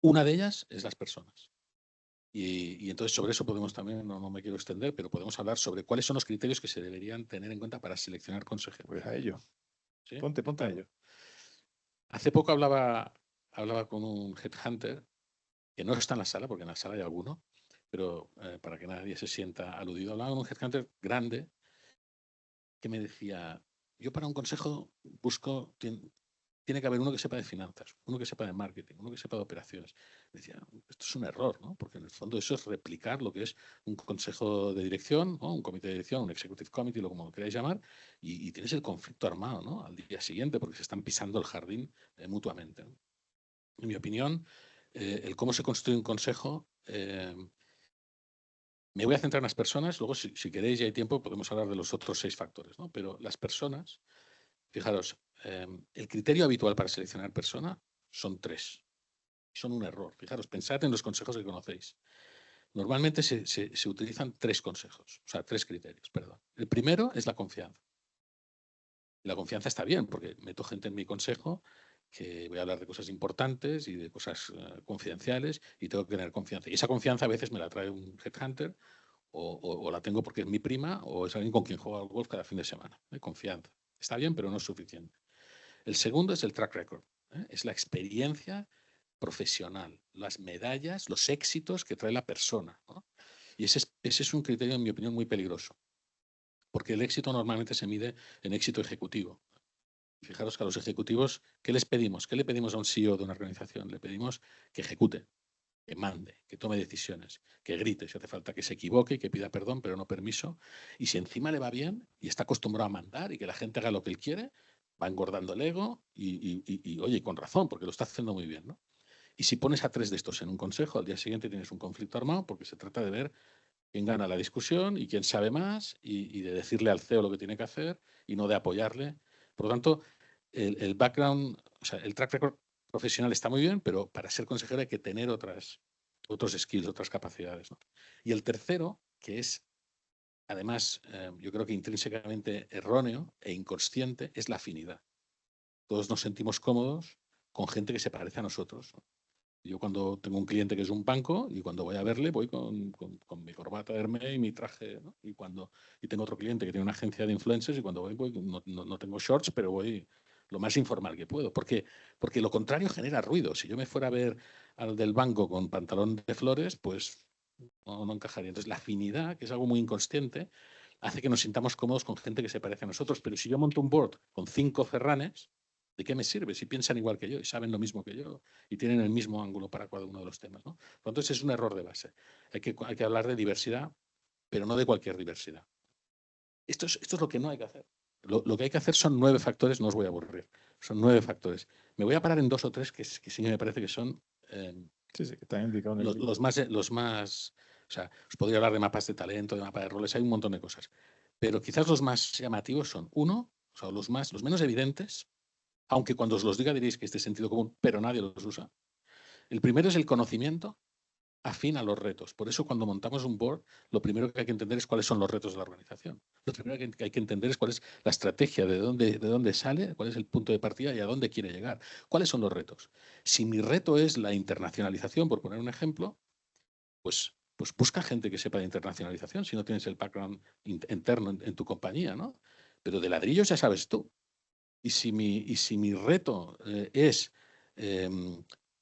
Una de ellas es las personas. Y entonces sobre eso podemos también, no me quiero extender, pero podemos hablar sobre cuáles son los criterios que se deberían tener en cuenta para seleccionar consejeros. Pues a ello. ¿Sí? Ponte a ello. Hace poco hablaba con un headhunter, que no está en la sala, porque en la sala hay alguno, pero para que nadie se sienta aludido, hablaba con un headhunter grande que me decía, yo para un consejo busco, tiene que haber uno que sepa de finanzas, uno que sepa de marketing, uno que sepa de operaciones. Decía, esto es un error, ¿no? Porque en el fondo eso es replicar lo que es un consejo de dirección, ¿no? Un comité de dirección, un executive committee, como lo queráis llamar, y tienes el conflicto armado, ¿no? Al día siguiente, porque se están pisando el jardín mutuamente, ¿no? En mi opinión, el cómo se construye un consejo, me voy a centrar en las personas, luego si queréis y hay tiempo podemos hablar de los otros 6 factores, ¿no? Pero las personas, fijaros, el criterio habitual para seleccionar persona son 3. Son un error. Fijaros, pensad en los consejos que conocéis. Normalmente se utilizan 3 consejos, o sea, 3 criterios, perdón. El primero es la confianza. Y la confianza está bien, porque meto gente en mi consejo que voy a hablar de cosas importantes y de cosas confidenciales y tengo que tener confianza. Y esa confianza a veces me la trae un headhunter o la tengo porque es mi prima o es alguien con quien juego al golf cada fin de semana. Confianza. Está bien, pero no es suficiente. El segundo es el track record. Es la experiencia profesional, las medallas, los éxitos que trae la persona, ¿no? Y ese es un criterio, en mi opinión, muy peligroso, porque el éxito normalmente se mide en éxito ejecutivo. Fijaros que a los ejecutivos, ¿qué les pedimos? ¿Qué le pedimos a un CEO de una organización? Le pedimos que ejecute, que mande, que tome decisiones, que grite si hace falta, que se equivoque y que pida perdón, pero no permiso. Y si encima le va bien y está acostumbrado a mandar y que la gente haga lo que él quiere, va engordando el ego y oye, con razón, porque lo está haciendo muy bien, ¿no? Y si pones a 3 de estos en un consejo, al día siguiente tienes un conflicto armado porque se trata de ver quién gana la discusión y quién sabe más y de decirle al CEO lo que tiene que hacer y no de apoyarle. Por lo tanto, el background, o sea, el track record profesional está muy bien, pero para ser consejero hay que tener otros skills, otras capacidades, ¿no? Y el tercero, que es además, yo creo que intrínsecamente erróneo e inconsciente, es la afinidad. Todos nos sentimos cómodos con gente que se parece a nosotros, ¿no? Yo cuando tengo un cliente que es un banco y cuando voy a verle voy con mi corbata de Hermès y mi traje, ¿no? Y tengo otro cliente que tiene una agencia de influencers y cuando voy no tengo shorts, pero voy lo más informal que puedo. Porque lo contrario genera ruido. Si yo me fuera a ver al del banco con pantalón de flores, pues no encajaría. Entonces la afinidad, que es algo muy inconsciente, hace que nos sintamos cómodos con gente que se parece a nosotros. Pero si yo monto un board con 5 ferranes, ¿de qué me sirve si piensan igual que yo y saben lo mismo que yo y tienen el mismo ángulo para cada uno de los temas, ¿no? Entonces es un error de base. Hay que hablar de diversidad, pero no de cualquier diversidad. Esto es lo que no hay que hacer. Lo que hay que hacer son 9 factores, no os voy a aburrir, son 9 factores. Me voy a parar en 2 o 3 que sí me parece que son Sí, que están indicados en el libro. los más, o sea, os podría hablar de mapas de talento, de mapa de roles, hay un montón de cosas. Pero quizás los más llamativos son, uno, o sea, los menos evidentes, aunque cuando os los diga diréis que es de sentido común, pero nadie los usa. El primero es el conocimiento afín a los retos. Por eso cuando montamos un board, lo primero que hay que entender es cuáles son los retos de la organización. Lo primero que hay que entender es cuál es la estrategia, de dónde sale, cuál es el punto de partida y a dónde quiere llegar. ¿Cuáles son los retos? Si mi reto es la internacionalización, por poner un ejemplo, pues busca gente que sepa de internacionalización si no tienes el background interno en tu compañía, ¿no? Pero de ladrillos ya sabes tú. Y si mi reto es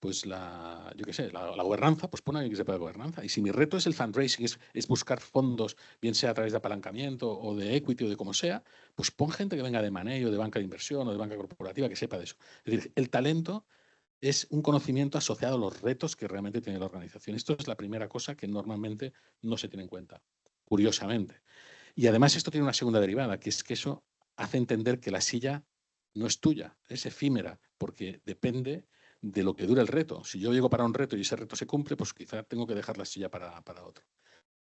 pues yo qué sé, la gobernanza, pues pon a alguien que sepa de gobernanza. Y si mi reto es el fundraising, es buscar fondos, bien sea a través de apalancamiento o de equity o de como sea, pues pon gente que venga de Money o de banca de inversión o de banca corporativa que sepa de eso. Es decir, el talento es un conocimiento asociado a los retos que realmente tiene la organización. Esto es la primera cosa que normalmente no se tiene en cuenta, curiosamente. Y además esto tiene una segunda derivada, que es que eso hace entender que la silla no es tuya, es efímera, porque depende de lo que dure el reto. Si yo llego para un reto y ese reto se cumple, pues quizá tengo que dejar la silla para otro.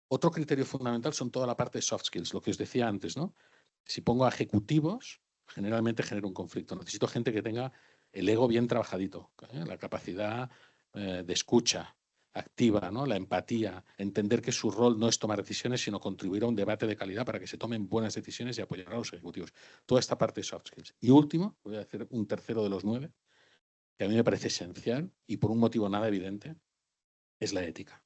Otro criterio fundamental son toda la parte de soft skills, lo que os decía antes, ¿no? Si pongo a ejecutivos, generalmente genero un conflicto. Necesito gente que tenga el ego bien trabajadito, la capacidad de escucha activa, ¿no? La empatía, entender que su rol no es tomar decisiones, sino contribuir a un debate de calidad para que se tomen buenas decisiones y apoyar a los ejecutivos. Toda esta parte de soft skills. Y último, voy a hacer un tercero de los 9, que a mí me parece esencial y por un motivo nada evidente, es la ética.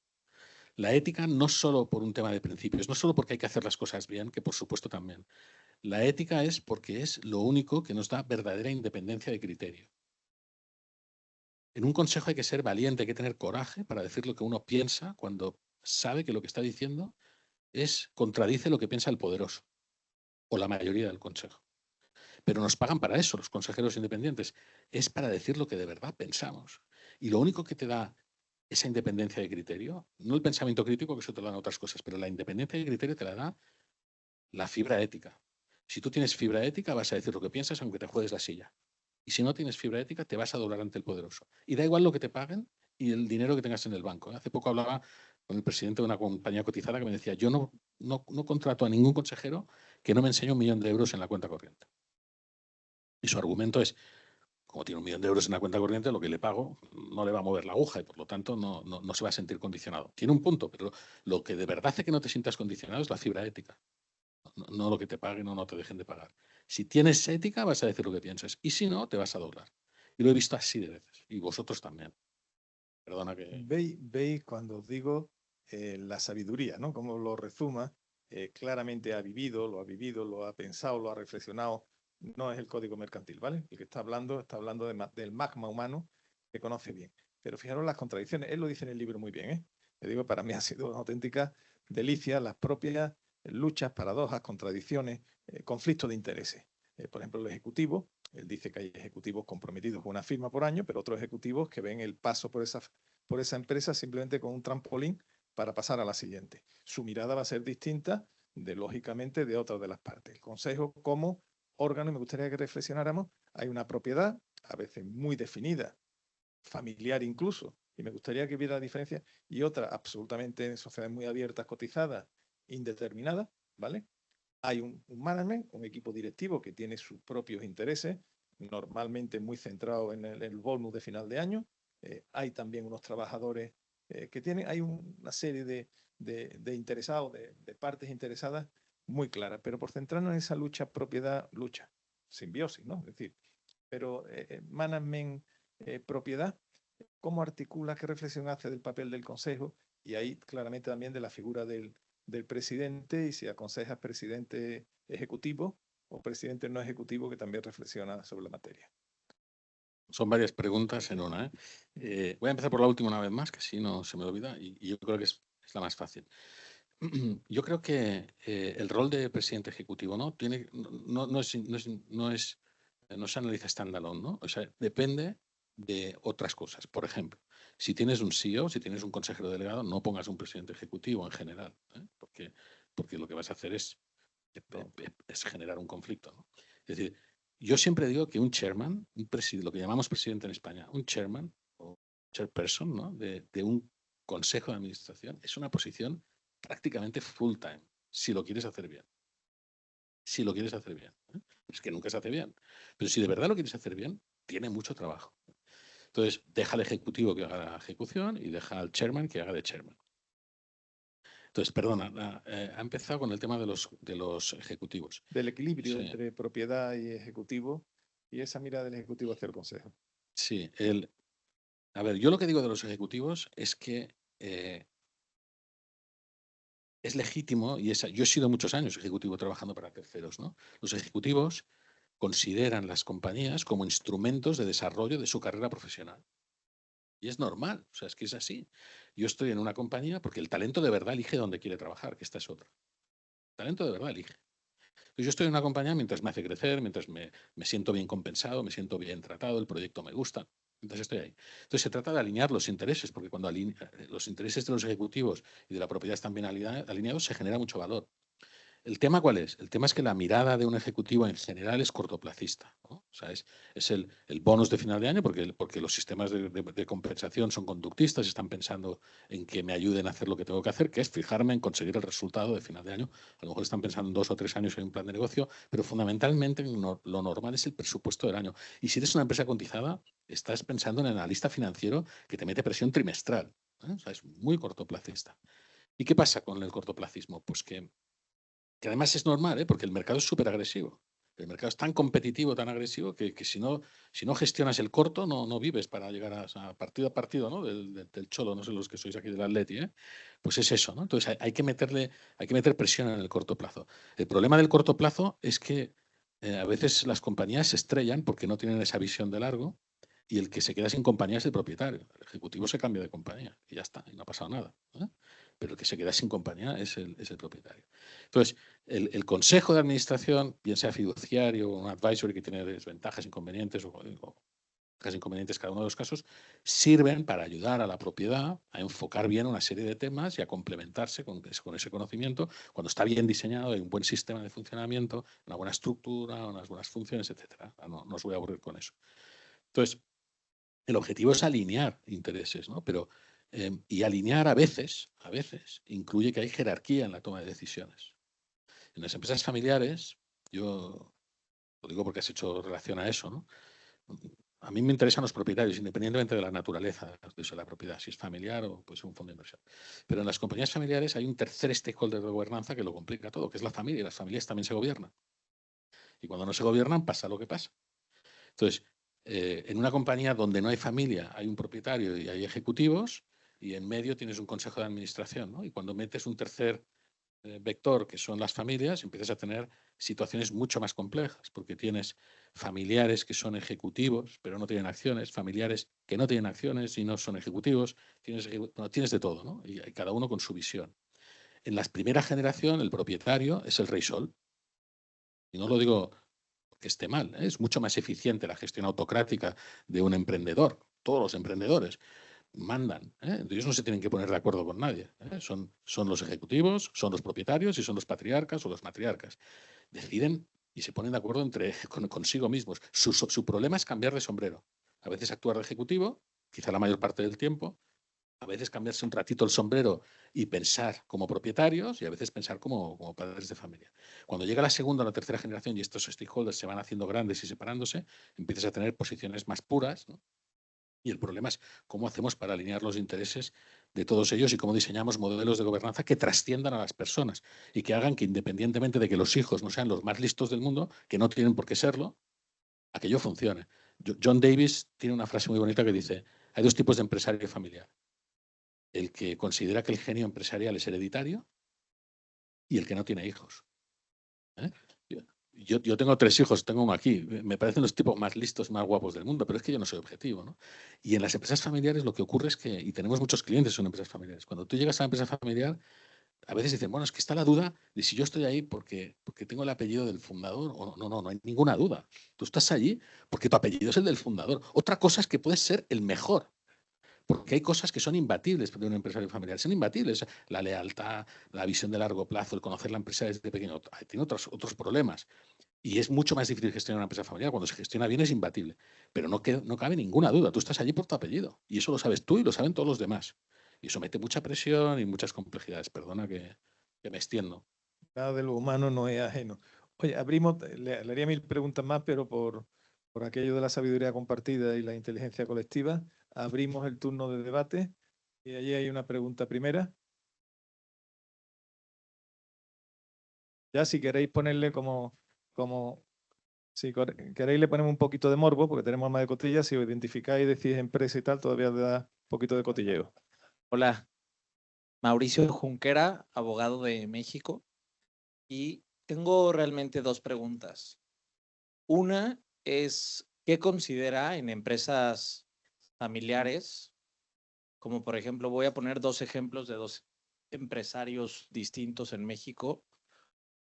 La ética no solo por un tema de principios, no solo porque hay que hacer las cosas bien, que por supuesto también. La ética es porque es lo único que nos da verdadera independencia de criterio. En un consejo hay que ser valiente, hay que tener coraje para decir lo que uno piensa cuando sabe que lo que está diciendo contradice lo que piensa el poderoso o la mayoría del consejo. Pero nos pagan para eso, los consejeros independientes. Es para decir lo que de verdad pensamos. Y lo único que te da esa independencia de criterio, no el pensamiento crítico, que eso te lo dan otras cosas, pero la independencia de criterio te la da la fibra ética. Si tú tienes fibra ética, vas a decir lo que piensas aunque te juegues la silla. Y si no tienes fibra ética, te vas a doblar ante el poderoso. Y da igual lo que te paguen y el dinero que tengas en el banco. Hace poco hablaba con el presidente de una compañía cotizada que me decía, yo no contrato a ningún consejero que no me enseñe 1 millón de euros en la cuenta corriente. Y su argumento es, como tiene 1 millón de euros en la cuenta corriente, lo que le pago no le va a mover la aguja y por lo tanto no se va a sentir condicionado. Tiene un punto, pero lo que de verdad hace que no te sientas condicionado es la fibra ética. No lo que te paguen o no te dejen de pagar. Si tienes ética, vas a decir lo que piensas. Y si no, te vas a doblar. Y lo he visto así de veces. Y vosotros también. Perdona que... Veis cuando os digo la sabiduría, ¿no? Como lo resuma, claramente ha vivido, lo ha pensado, lo ha reflexionado. No es el código mercantil, ¿vale? El que está hablando del magma humano que conoce bien. Pero fijaros las contradicciones. Él lo dice en el libro muy bien, ¿eh? Le digo, para mí ha sido una auténtica delicia las propias luchas, paradojas, contradicciones, conflictos de intereses. Por ejemplo, el ejecutivo, él dice que hay ejecutivos comprometidos con una firma por año, pero otros ejecutivos que ven el paso por esa empresa simplemente con un trampolín para pasar a la siguiente. Su mirada va a ser distinta, lógicamente, de otras de las partes. El consejo como órgano, y me gustaría que reflexionáramos, hay una propiedad, a veces muy definida, familiar incluso, y me gustaría que viera la diferencia, y otra absolutamente en sociedades muy abiertas, cotizadas, indeterminadas, ¿vale? Hay un management, un equipo directivo que tiene sus propios intereses, normalmente muy centrado en el bonus de final de año. Hay también unos trabajadores hay una serie de de interesados, de partes interesadas, muy clara. Pero por centrarnos en esa lucha, propiedad, lucha, simbiosis, ¿no? Es decir, pero management, propiedad, ¿cómo articula, qué reflexión hace del papel del Consejo? Y ahí claramente también de la figura del presidente, y si aconsejas presidente ejecutivo o presidente no ejecutivo que también reflexiona sobre la materia. Son varias preguntas en una. Voy a empezar por la última una vez más, que así no se me olvida, y yo creo que es la más fácil. Yo creo que el rol de presidente ejecutivo no se analiza standalone, ¿no? O sea, depende de otras cosas. Por ejemplo, si tienes un CEO, si tienes un consejero delegado, no pongas un presidente ejecutivo en general, ¿eh? Porque lo que vas a hacer es generar un conflicto, ¿no? Es decir, yo siempre digo que un chairman, lo que llamamos presidente en España, un chairman o chairperson, ¿no? de un consejo de administración, es una posición prácticamente full time, si lo quieres hacer bien. Si lo quieres hacer bien. ¿eh? Es que nunca se hace bien. Pero si de verdad lo quieres hacer bien, tiene mucho trabajo. Entonces, deja al ejecutivo que haga la ejecución y deja al chairman que haga de chairman. Entonces, perdona, ha empezado con el tema de los ejecutivos. Del equilibrio Sí. entre propiedad y ejecutivo, y esa mirada del ejecutivo hacia el Consejo. Sí, a ver, yo lo que digo de los ejecutivos es que es legítimo, y yo he sido muchos años ejecutivo trabajando para terceros, ¿no? Los ejecutivos consideran las compañías como instrumentos de desarrollo de su carrera profesional. Y es normal, o sea, es que es así. Yo estoy en una compañía porque el talento de verdad elige dónde quiere trabajar, que esta es otra. El talento de verdad elige. Entonces yo estoy en una compañía mientras me hace crecer, mientras me siento bien compensado, me siento bien tratado, el proyecto me gusta. Entonces estoy ahí. Entonces se trata de alinear los intereses, porque cuando los intereses de los ejecutivos y de la propiedad están bien alineados, se genera mucho valor. ¿El tema cuál es? El tema es que la mirada de un ejecutivo en general es cortoplacista, ¿no? O sea, es el bonus de final de año porque los sistemas de compensación son conductistas, están pensando en que me ayuden a hacer lo que tengo que hacer, que es fijarme en conseguir el resultado de final de año. A lo mejor están pensando en 2 o 3 años en un plan de negocio, pero fundamentalmente lo normal es el presupuesto del año. Y si eres una empresa cotizada, estás pensando en el analista financiero que te mete presión trimestral, ¿eh? O sea, es muy cortoplacista. ¿Y qué pasa con el cortoplacismo? Pues que además es normal, ¿eh? Porque el mercado es súper agresivo. El mercado es tan competitivo, tan agresivo, que si no gestionas el corto, no vives para llegar a partido, ¿no? Del cholo, no sé los que sois aquí del Atleti, ¿eh? Pues es eso, ¿no? Entonces hay que meter presión en el corto plazo. El problema del corto plazo es que a veces las compañías se estrellan porque no tienen esa visión de largo, y el que se queda sin compañía es el propietario. El ejecutivo se cambia de compañía y ya está, y no ha pasado nada, ¿eh? Pero el que se queda sin compañía es el propietario. Entonces, el consejo de administración, bien sea fiduciario o un advisory que tiene desventajas, inconvenientes o inconvenientes cada uno de los casos, sirven para ayudar a la propiedad a enfocar bien una serie de temas y a complementarse con ese conocimiento cuando está bien diseñado, hay un buen sistema de funcionamiento, una buena estructura, unas buenas funciones, etcétera. No os voy a aburrir con eso. Entonces, el objetivo es alinear intereses, ¿no? Pero, y alinear a veces incluye que hay jerarquía en la toma de decisiones. En las empresas familiares, yo lo digo porque has hecho relación a eso, ¿no? A mí me interesan los propietarios, independientemente de la naturaleza de la propiedad, si es familiar o puede ser un fondo de inversión. Pero en las compañías familiares hay un tercer stakeholder de gobernanza que lo complica todo, que es la familia, y las familias también se gobiernan. Y cuando no se gobiernan, pasa lo que pasa. Entonces, en una compañía donde no hay familia, hay un propietario y hay ejecutivos, y en medio tienes un consejo de administración, ¿no? Y cuando metes un tercer vector, que son las familias, empiezas a tener situaciones mucho más complejas, porque tienes familiares que son ejecutivos, pero no tienen acciones, familiares que no tienen acciones y no son ejecutivos, tienes de todo, ¿no? Y cada uno con su visión. En la primera generación, el propietario es el rey sol. Y no lo digo que esté mal, ¿eh? Es mucho más eficiente la gestión autocrática de un emprendedor. Todos los emprendedores mandan, ¿eh? Ellos no se tienen que poner de acuerdo con nadie, ¿eh? Son los ejecutivos, son los propietarios y son los patriarcas o los matriarcas. Deciden y se ponen de acuerdo consigo mismos. Su problema es cambiar de sombrero. A veces actuar de ejecutivo, quizá la mayor parte del tiempo, a veces cambiarse un ratito el sombrero y pensar como propietarios, y a veces pensar como padres de familia. Cuando llega la segunda o la tercera generación y estos stakeholders se van haciendo grandes y separándose, empiezas a tener posiciones más puras, ¿no? Y el problema es cómo hacemos para alinear los intereses de todos ellos y cómo diseñamos modelos de gobernanza que trasciendan a las personas y que hagan que, independientemente de que los hijos no sean los más listos del mundo, que no tienen por qué serlo, aquello funcione. John Davis tiene una frase muy bonita que dice: hay dos tipos de empresario familiar. El que considera que el genio empresarial es hereditario y el que no tiene hijos. ¿Eh? Yo tengo 3 hijos, tengo uno aquí. Me parecen los tipos más listos, más guapos del mundo, pero es que yo no soy objetivo, ¿no? Y en las empresas familiares lo que ocurre es que, y tenemos muchos clientes que son empresas familiares, cuando tú llegas a la empresa familiar, a veces dicen, bueno, es que está la duda de si yo estoy ahí porque tengo el apellido del fundador o no. No hay ninguna duda. Tú estás allí porque tu apellido es el del fundador. Otra cosa es que puedes ser el mejor. Porque hay cosas que son imbatibles de un empresario familiar. Son imbatibles. La lealtad, la visión de largo plazo, el conocer la empresa desde pequeño. Tiene otros problemas. Y es mucho más difícil gestionar una empresa familiar. Cuando se gestiona bien es imbatible. Pero no cabe ninguna duda. Tú estás allí por tu apellido. Y eso lo sabes tú y lo saben todos los demás. Y eso mete mucha presión y muchas complejidades. Perdona que me extiendo. Nada de lo humano no es ajeno. Oye, abrimos, le haría 1000 preguntas más, pero por aquello de la sabiduría compartida y la inteligencia colectiva, abrimos el turno de debate y allí hay una pregunta primera. Ya si queréis ponerle si queréis le ponemos un poquito de morbo, porque tenemos más de cotilla, si os identificáis y decís empresa y tal, todavía le da un poquito de cotilleo. Hola, Mauricio Junquera, abogado de México, y tengo realmente 2 preguntas. Una es, ¿qué considera en empresas familiares? Como por ejemplo, voy a poner 2 ejemplos de 2 empresarios distintos en México.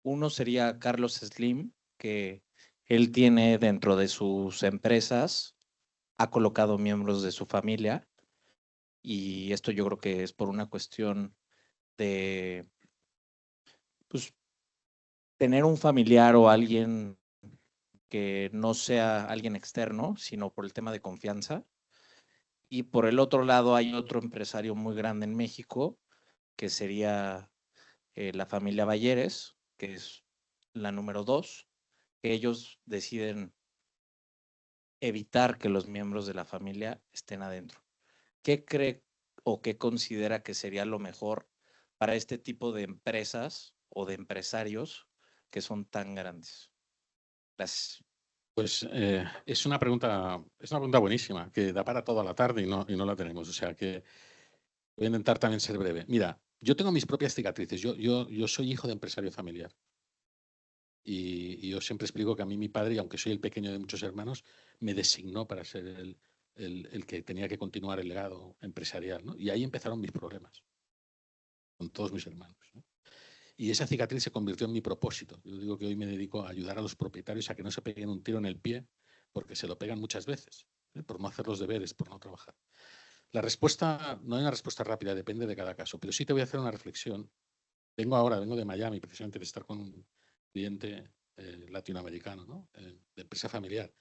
Uno sería Carlos Slim, que él tiene dentro de sus empresas, ha colocado miembros de su familia, y esto yo creo que es por una cuestión de, pues, tener un familiar o alguien que no sea alguien externo, sino por el tema de confianza. Y por el otro lado hay otro empresario muy grande en México, que sería la familia Balleres, que es la número 2, que ellos deciden evitar que los miembros de la familia estén adentro. ¿Qué cree o qué considera que sería lo mejor para este tipo de empresas o de empresarios que son tan grandes? Gracias. Pues es una pregunta buenísima, que da para toda la tarde y no la tenemos. O sea que voy a intentar también ser breve. Mira, yo tengo mis propias cicatrices. Yo soy hijo de empresario familiar. Y yo siempre explico que a mí mi padre, y aunque soy el pequeño de muchos hermanos, me designó para ser el que tenía que continuar el legado empresarial, ¿no? Y ahí empezaron mis problemas, con todos mis hermanos, ¿no? Y esa cicatriz se convirtió en mi propósito. Yo digo que hoy me dedico a ayudar a los propietarios a que no se peguen un tiro en el pie, porque se lo pegan muchas veces, por no hacer los deberes, por no trabajar. La respuesta, no hay una respuesta rápida, depende de cada caso, pero sí te voy a hacer una reflexión. Vengo de Miami, precisamente de estar con un cliente latinoamericano, ¿no? De empresa familiar.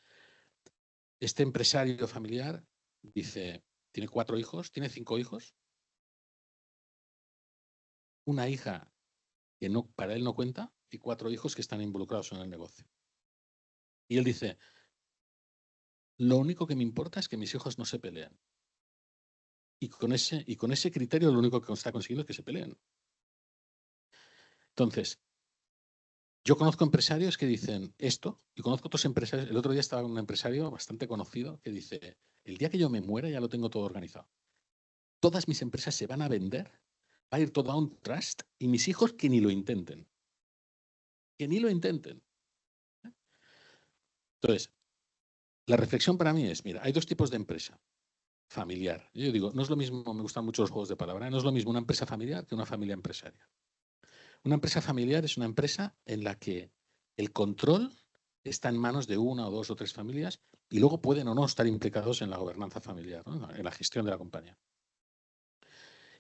Este empresario familiar dice, tiene 4 hijos, tiene 5 hijos, una hija que no, para él no cuenta y 4 hijos que están involucrados en el negocio. Y él dice, lo único que me importa es que mis hijos no se peleen. Y con ese criterio lo único que está consiguiendo es que se peleen. Entonces, yo conozco empresarios que dicen esto, y conozco otros empresarios. El otro día estaba con un empresario bastante conocido que dice, el día que yo me muera ya lo tengo todo organizado. Todas mis empresas se van a vender, va a ir todo a un trust y mis hijos que ni lo intenten. Que ni lo intenten. Entonces, la reflexión para mí es, mira, hay 2 tipos de empresa. Familiar. Yo digo, no es lo mismo, me gustan mucho los juegos de palabras, no es lo mismo una empresa familiar que una familia empresaria. Una empresa familiar es una empresa en la que el control está en manos de 1 o 2 o 3 familias y luego pueden o no estar implicados en la gobernanza familiar, ¿no? En la gestión de la compañía.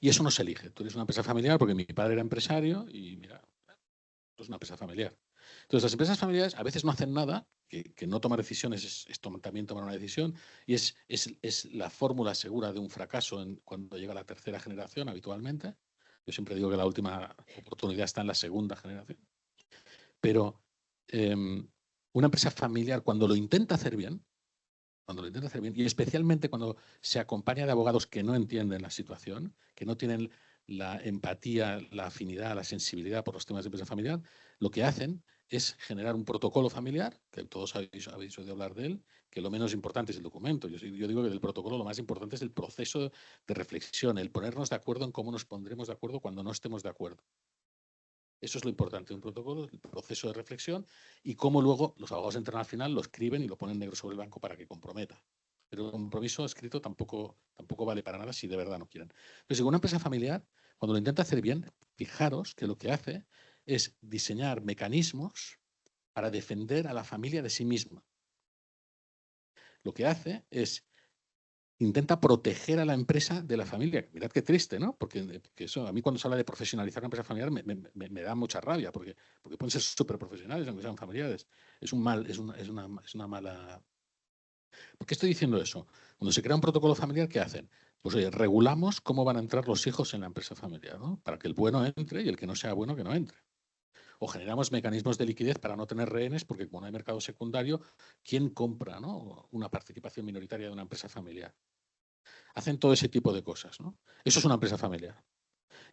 Y eso no se elige. Tú eres una empresa familiar porque mi padre era empresario y mira, esto es una empresa familiar. Entonces, las empresas familiares a veces no hacen nada, que no tomar decisiones es también tomar una decisión, y es la fórmula segura de un fracaso cuando llega la 3ª generación habitualmente. Yo siempre digo que la última oportunidad está en la 2ª generación. Pero una empresa familiar, cuando lo intenta hacer bien, cuando lo intenta hacer bien, y especialmente cuando se acompaña de abogados que no entienden la situación, que no tienen la empatía, la afinidad, la sensibilidad por los temas de empresa familiar, lo que hacen es generar un protocolo familiar, que todos habéis oído hablar de él, que lo menos importante es el documento. Yo digo que del protocolo lo más importante es el proceso de reflexión, el ponernos de acuerdo en cómo nos pondremos de acuerdo cuando no estemos de acuerdo. Eso es lo importante de un protocolo, el proceso de reflexión y cómo luego los abogados entran al final, lo escriben y lo ponen negro sobre el blanco para que comprometa. Pero el compromiso escrito tampoco vale para nada si de verdad no quieren. Pero si una empresa familiar, cuando lo intenta hacer bien, fijaros que lo que hace es diseñar mecanismos para defender a la familia de sí misma. Lo que hace es intenta proteger a la empresa de la familia. Mirad qué triste, ¿no? Porque eso, a mí cuando se habla de profesionalizar una empresa familiar me da mucha rabia, porque pueden ser súper profesionales, aunque sean familiares. Es una mala... ¿Por qué estoy diciendo eso? Cuando se crea un protocolo familiar, ¿qué hacen? Pues oye, regulamos cómo van a entrar los hijos en la empresa familiar, ¿no? Para que el bueno entre y el que no sea bueno que no entre. O generamos mecanismos de liquidez para no tener rehenes, porque como no hay mercado secundario, ¿quién compra, ¿no?, una participación minoritaria de una empresa familiar? Hacen todo ese tipo de cosas, ¿no? Eso es una empresa familiar.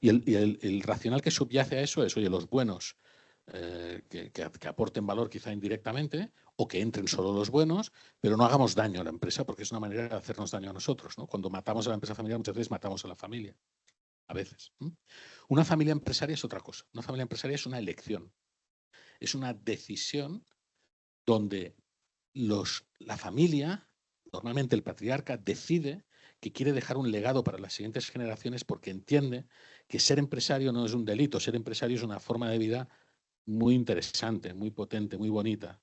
Y el racional que subyace a eso es, oye, los buenos que aporten valor quizá indirectamente o que entren solo los buenos, pero no hagamos daño a la empresa porque es una manera de hacernos daño a nosotros, ¿no? Cuando matamos a la empresa familiar muchas veces matamos a la familia. A veces. Una familia empresaria es otra cosa. Una familia empresaria es una elección. Es una decisión donde la familia, normalmente el patriarca, decide que quiere dejar un legado para las siguientes generaciones porque entiende que ser empresario no es un delito, ser empresario es una forma de vida muy interesante, muy potente, muy bonita.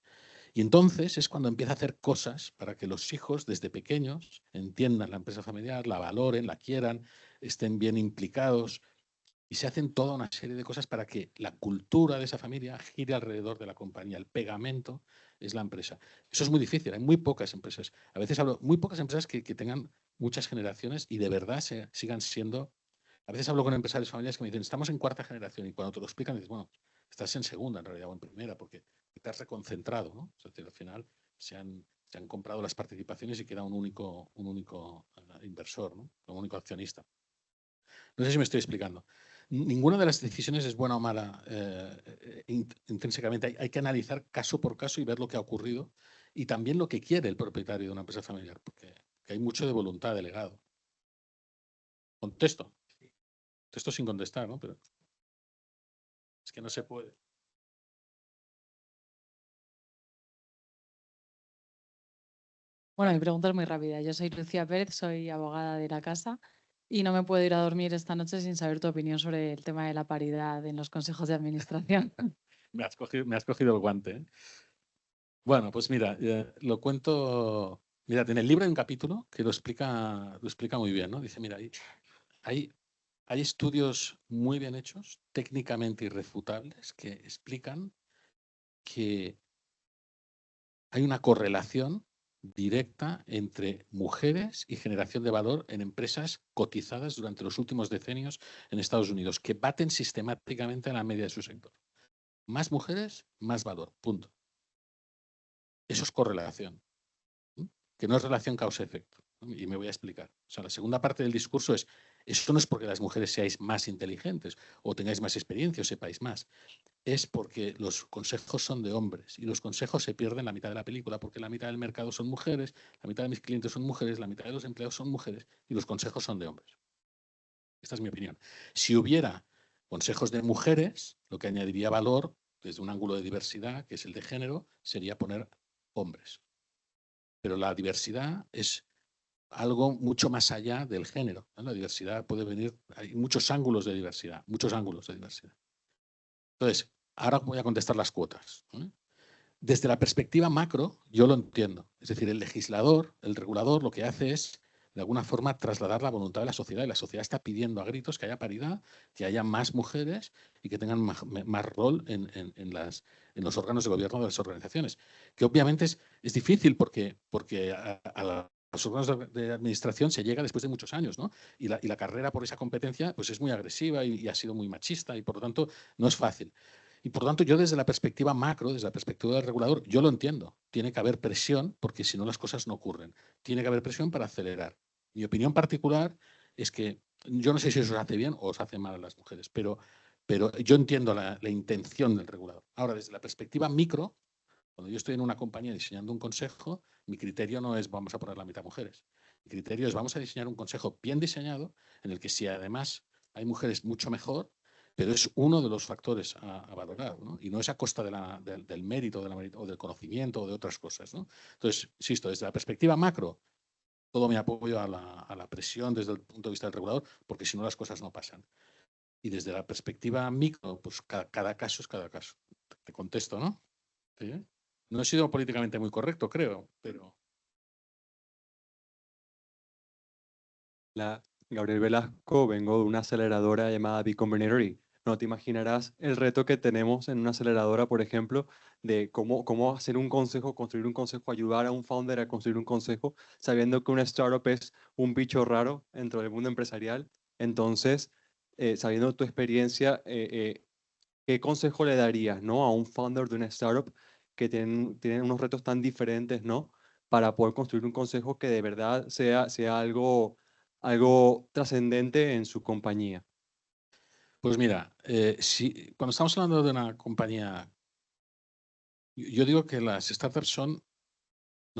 Y entonces es cuando empieza a hacer cosas para que los hijos desde pequeños entiendan la empresa familiar, la valoren, la quieran, estén bien implicados y se hacen toda una serie de cosas para que la cultura de esa familia gire alrededor de la compañía. El pegamento es la empresa. Eso es muy difícil, hay muy pocas empresas. A veces hablo, muy pocas empresas que tengan muchas generaciones y de verdad sigan siendo... A veces hablo con empresarios familiares que me dicen, estamos en cuarta generación y cuando te lo explican dices, bueno, estás en segunda en realidad o en primera porque te has reconcentrado, ¿no? Es decir, al final se han comprado las participaciones y queda un único inversor, ¿no? Un único accionista. No sé si me estoy explicando. Ninguna de las decisiones es buena o mala intrínsecamente. Hay que analizar caso por caso y ver lo que ha ocurrido y también lo que quiere el propietario de una empresa familiar, porque hay mucho de voluntad delegado. Contesto. Contesto sin contestar, ¿no? Pero es que no se puede. Bueno, mi pregunta es muy rápida. Yo soy Lucía Pérez, soy abogada de la casa y no me puedo ir a dormir esta noche sin saber tu opinión sobre el tema de la paridad en los consejos de administración. Me has cogido el guante, ¿eh? Bueno, pues mira, lo cuento. Mirad, en el libro hay un capítulo que lo explica muy bien, ¿no? Dice, mira, hay estudios muy bien hechos, técnicamente irrefutables, que explican que hay una correlación directa entre mujeres y generación de valor en empresas cotizadas durante los últimos decenios en Estados Unidos, que baten sistemáticamente a la media de su sector. Más mujeres, más valor, punto. Eso es correlación, que no es relación causa-efecto. Y me voy a explicar. O sea, la segunda parte del discurso es, eso no es porque las mujeres seáis más inteligentes o tengáis más experiencia o sepáis más. Es porque los consejos son de hombres y los consejos se pierden la mitad de la película porque la mitad del mercado son mujeres, la mitad de mis clientes son mujeres, la mitad de los empleados son mujeres y los consejos son de hombres. Esta es mi opinión. Si hubiera consejos de mujeres, lo que añadiría valor desde un ángulo de diversidad, que es el de género, sería poner hombres. Pero la diversidad es algo mucho más allá del género, ¿no? La diversidad puede venir, hay muchos ángulos de diversidad, Entonces, ahora voy a contestar las cuotas, ¿eh? Desde la perspectiva macro, yo lo entiendo. Es decir, el legislador, el regulador, lo que hace es, de alguna forma, trasladar la voluntad de la sociedad. Y la sociedad está pidiendo a gritos que haya paridad, que haya más mujeres y que tengan más rol en los órganos de gobierno de las organizaciones. Que obviamente es difícil porque a los órganos de administración se llega después de muchos años, ¿no? Y la carrera por esa competencia pues es muy agresiva y ha sido muy machista y por lo tanto no es fácil. Y por tanto, yo desde la perspectiva macro, desde la perspectiva del regulador, yo lo entiendo. Tiene que haber presión porque si no las cosas no ocurren. Tiene que haber presión para acelerar. Mi opinión particular es que yo no sé si eso os hace bien o os hace mal a las mujeres, pero yo entiendo la intención del regulador. Ahora, desde la perspectiva micro, cuando yo estoy en una compañía diseñando un consejo, mi criterio no es vamos a poner la mitad mujeres. Mi criterio es vamos a diseñar un consejo bien diseñado en el que si además hay mujeres mucho mejor, pero es uno de los factores a valorar, ¿no? Y no es a costa del mérito, o del conocimiento o de otras cosas, ¿no? Entonces, insisto, desde la perspectiva macro, todo mi apoyo a la presión desde el punto de vista del regulador, porque si no las cosas no pasan. Y desde la perspectiva micro, pues cada caso es cada caso. Te contesto, ¿no? ¿Sí? No he sido políticamente muy correcto, creo, pero... Gabriel Velasco, vengo de una aceleradora llamada B Combinator. No te imaginarás el reto que tenemos en una aceleradora, por ejemplo, de cómo hacer un consejo, construir un consejo, ayudar a un founder a construir un consejo, sabiendo que una startup es un bicho raro dentro del mundo empresarial. Entonces, sabiendo tu experiencia, ¿qué consejo le darías, ¿no? A un founder de una startup que tienen unos retos tan diferentes, ¿no? Para poder construir un consejo que de verdad sea algo trascendente en su compañía. Pues mira, cuando estamos hablando de una compañía, yo digo que las startups no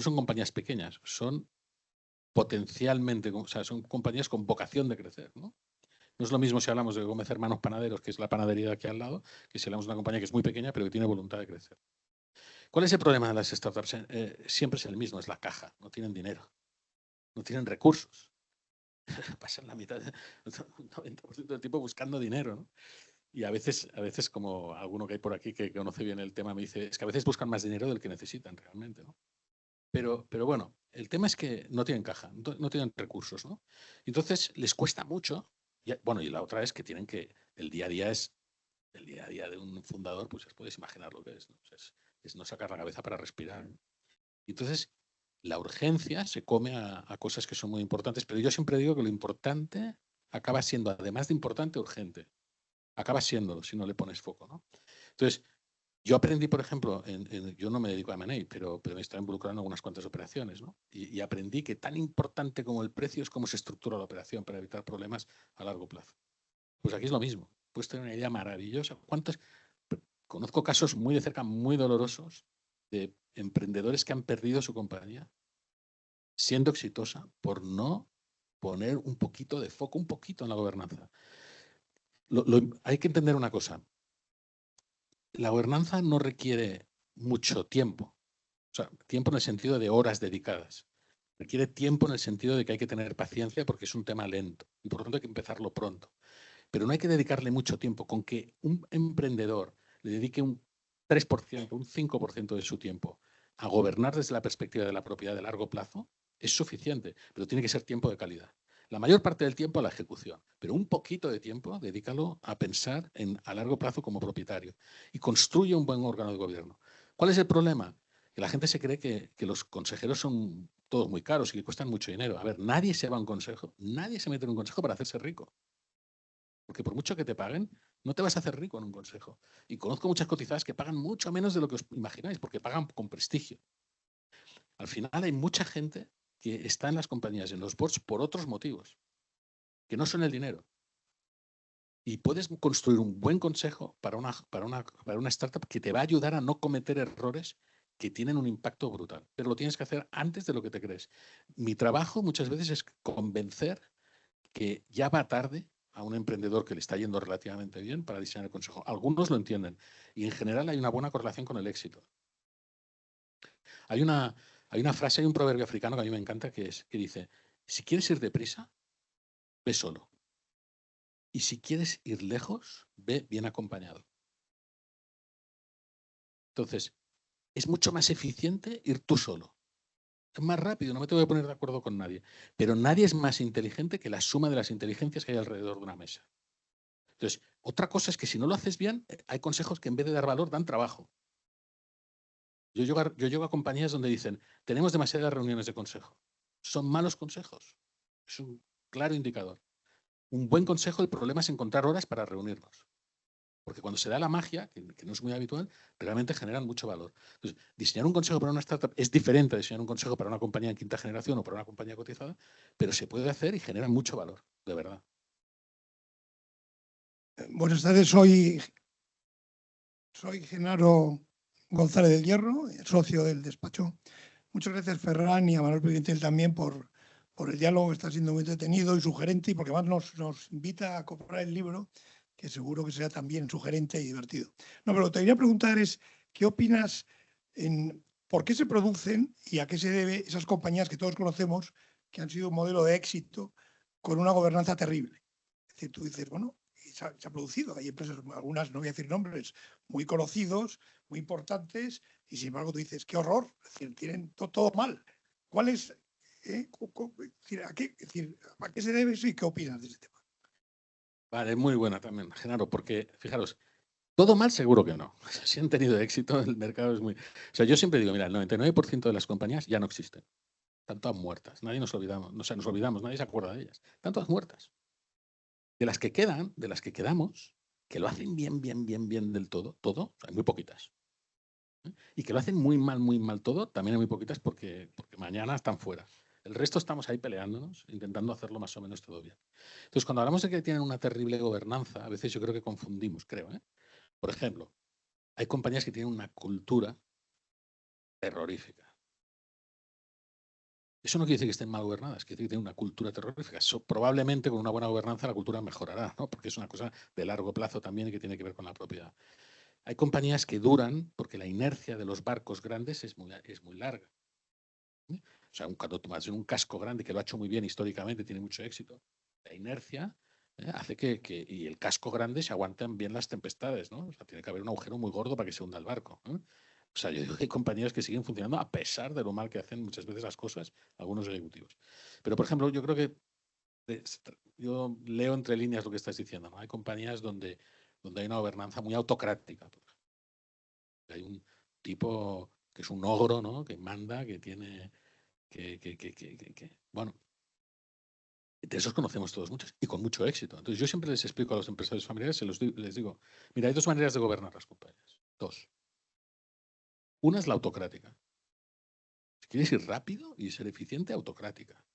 son compañías pequeñas, son potencialmente, o sea, son compañías con vocación de crecer, ¿no? No es lo mismo si hablamos de Gómez Hermanos Panaderos, que es la panadería de aquí al lado, que si hablamos de una compañía que es muy pequeña, pero que tiene voluntad de crecer. ¿Cuál es el problema de las startups? Siempre es el mismo, es la caja. No tienen dinero, no tienen recursos. Pasan la mitad, un 90% del tiempo buscando dinero, ¿no? Y a veces, como alguno que hay por aquí que conoce bien el tema, me dice, es que a veces buscan más dinero del que necesitan realmente, ¿no? Pero bueno, el tema es que no tienen caja, no tienen recursos, ¿no? Entonces les cuesta mucho. Bueno, y la otra es que tienen que, el día a día de un fundador, pues os podéis imaginar lo que es, ¿no? O sea, es no sacar la cabeza para respirar, ¿no? Y entonces la urgencia se come a cosas que son muy importantes, pero yo siempre digo que lo importante acaba siendo, además de importante, urgente. Acaba siéndolo si no le pones foco, ¿no? Entonces, yo aprendí, por ejemplo, yo no me dedico a M&A, pero me está involucrado en algunas cuantas operaciones, ¿no? Y aprendí que tan importante como el precio es cómo se estructura la operación para evitar problemas a largo plazo. Pues aquí es lo mismo. Puedes tener una idea maravillosa. Conozco casos muy de cerca, muy dolorosos, de emprendedores que han perdido su compañía siendo exitosa por no poner un poquito de foco, un poquito en la gobernanza. Hay que entender una cosa. La gobernanza no requiere mucho tiempo. O sea, tiempo en el sentido de horas dedicadas. Requiere tiempo en el sentido de que hay que tener paciencia porque es un tema lento y por lo tanto hay que empezarlo pronto. Pero no hay que dedicarle mucho tiempo. Con que un emprendedor le dedique un 3%, un 5% de su tiempo a gobernar desde la perspectiva de la propiedad de largo plazo, es suficiente, pero tiene que ser tiempo de calidad. La mayor parte del tiempo a la ejecución, pero un poquito de tiempo dedícalo a pensar a largo plazo como propietario y construye un buen órgano de gobierno. ¿Cuál es el problema? Que la gente se cree que los consejeros son todos muy caros y que cuestan mucho dinero. A ver, nadie se va a un consejo, nadie se mete en un consejo para hacerse rico. Porque por mucho que te paguen, no te vas a hacer rico en un consejo. Y conozco muchas cotizadas que pagan mucho menos de lo que os imagináis, porque pagan con prestigio. Al final hay mucha gente que está en las compañías, en los boards, por otros motivos, que no son el dinero. Y puedes construir un buen consejo para una startup que te va a ayudar a no cometer errores que tienen un impacto brutal. Pero lo tienes que hacer antes de lo que te crees. Mi trabajo muchas veces es convencer que ya va tarde a un emprendedor que le está yendo relativamente bien para diseñar el consejo. Algunos lo entienden y en general hay una buena correlación con el éxito. Hay una frase, hay un proverbio africano que a mí me encanta que dice, si quieres ir deprisa, ve solo. Y si quieres ir lejos, ve bien acompañado. Entonces, es mucho más eficiente ir tú solo. Es más rápido, no me tengo que poner de acuerdo con nadie. Pero nadie es más inteligente que la suma de las inteligencias que hay alrededor de una mesa. Entonces, otra cosa es que si no lo haces bien, hay consejos que en vez de dar valor, dan trabajo. Yo llego a compañías donde dicen, tenemos demasiadas reuniones de consejo. Son malos consejos. Es un claro indicador. Un buen consejo, el problema es encontrar horas para reunirnos. Porque cuando se da la magia, que no es muy habitual, realmente generan mucho valor. Entonces, diseñar un consejo para una startup es diferente a diseñar un consejo para una compañía en quinta generación o para una compañía cotizada, pero se puede hacer y genera mucho valor, de verdad. Buenas tardes, soy Genaro González del Hierro, socio del despacho. Muchas gracias, Ferran, y a Manuel Pimentel también por el diálogo, que está siendo muy entretenido y sugerente, y porque además nos invita a comprar el libro, que seguro que será también sugerente y divertido. No, pero lo que te quería preguntar es, ¿qué opinas por qué se producen y a qué se debe esas compañías que todos conocemos que han sido un modelo de éxito con una gobernanza terrible? Es decir, tú dices, bueno, se ha producido, hay empresas, algunas, no voy a decir nombres, muy conocidos, muy importantes, y sin embargo tú dices, qué horror, es decir, tienen todo mal. ¿Cuál es, ¿a qué se debe eso y qué opinas de ese tema? Vale, es muy buena también, Genaro, porque fijaros, todo mal seguro que no. O sea, si han tenido éxito, el mercado es muy... O sea, yo siempre digo, mira, el 99% de las compañías ya no existen. Están todas muertas. Nadie nos olvidamos, nos olvidamos, nadie se acuerda de ellas. Están todas muertas. De las que quedan, de las que quedamos, que lo hacen bien del todo, hay muy poquitas. Y que lo hacen muy mal todo, también hay muy poquitas porque mañana están fuera. El resto estamos ahí peleándonos, intentando hacerlo más o menos todo bien. Entonces, cuando hablamos de que tienen una terrible gobernanza, a veces yo creo que confundimos, creo. Por ejemplo, hay compañías que tienen una cultura terrorífica. Eso no quiere decir que estén mal gobernadas, quiere decir que tienen una cultura terrorífica. Probablemente con una buena gobernanza la cultura mejorará, ¿no? Porque es una cosa de largo plazo también y que tiene que ver con la propiedad. Hay compañías que duran porque la inercia de los barcos grandes es muy larga. O sea, cuando tomas un casco grande que lo ha hecho muy bien históricamente, tiene mucho éxito, la inercia hace y el casco grande se aguanten bien las tempestades, ¿no? O sea, tiene que haber un agujero muy gordo para que se hunda el barco. O sea, yo digo que hay compañías que siguen funcionando a pesar de lo mal que hacen muchas veces las cosas algunos ejecutivos. Pero, por ejemplo, yo creo que yo leo entre líneas lo que estás diciendo, ¿no? Hay compañías donde hay una gobernanza muy autocrática. Hay un tipo que es un ogro, ¿no? Que manda, que tiene... Bueno, de esos conocemos todos muchos y con mucho éxito. Entonces yo siempre les explico a los empresarios familiares, les digo, mira, hay dos maneras de gobernar las compañías. Dos. Una es la autocrática. Si quieres ir rápido y ser eficiente, autocrática.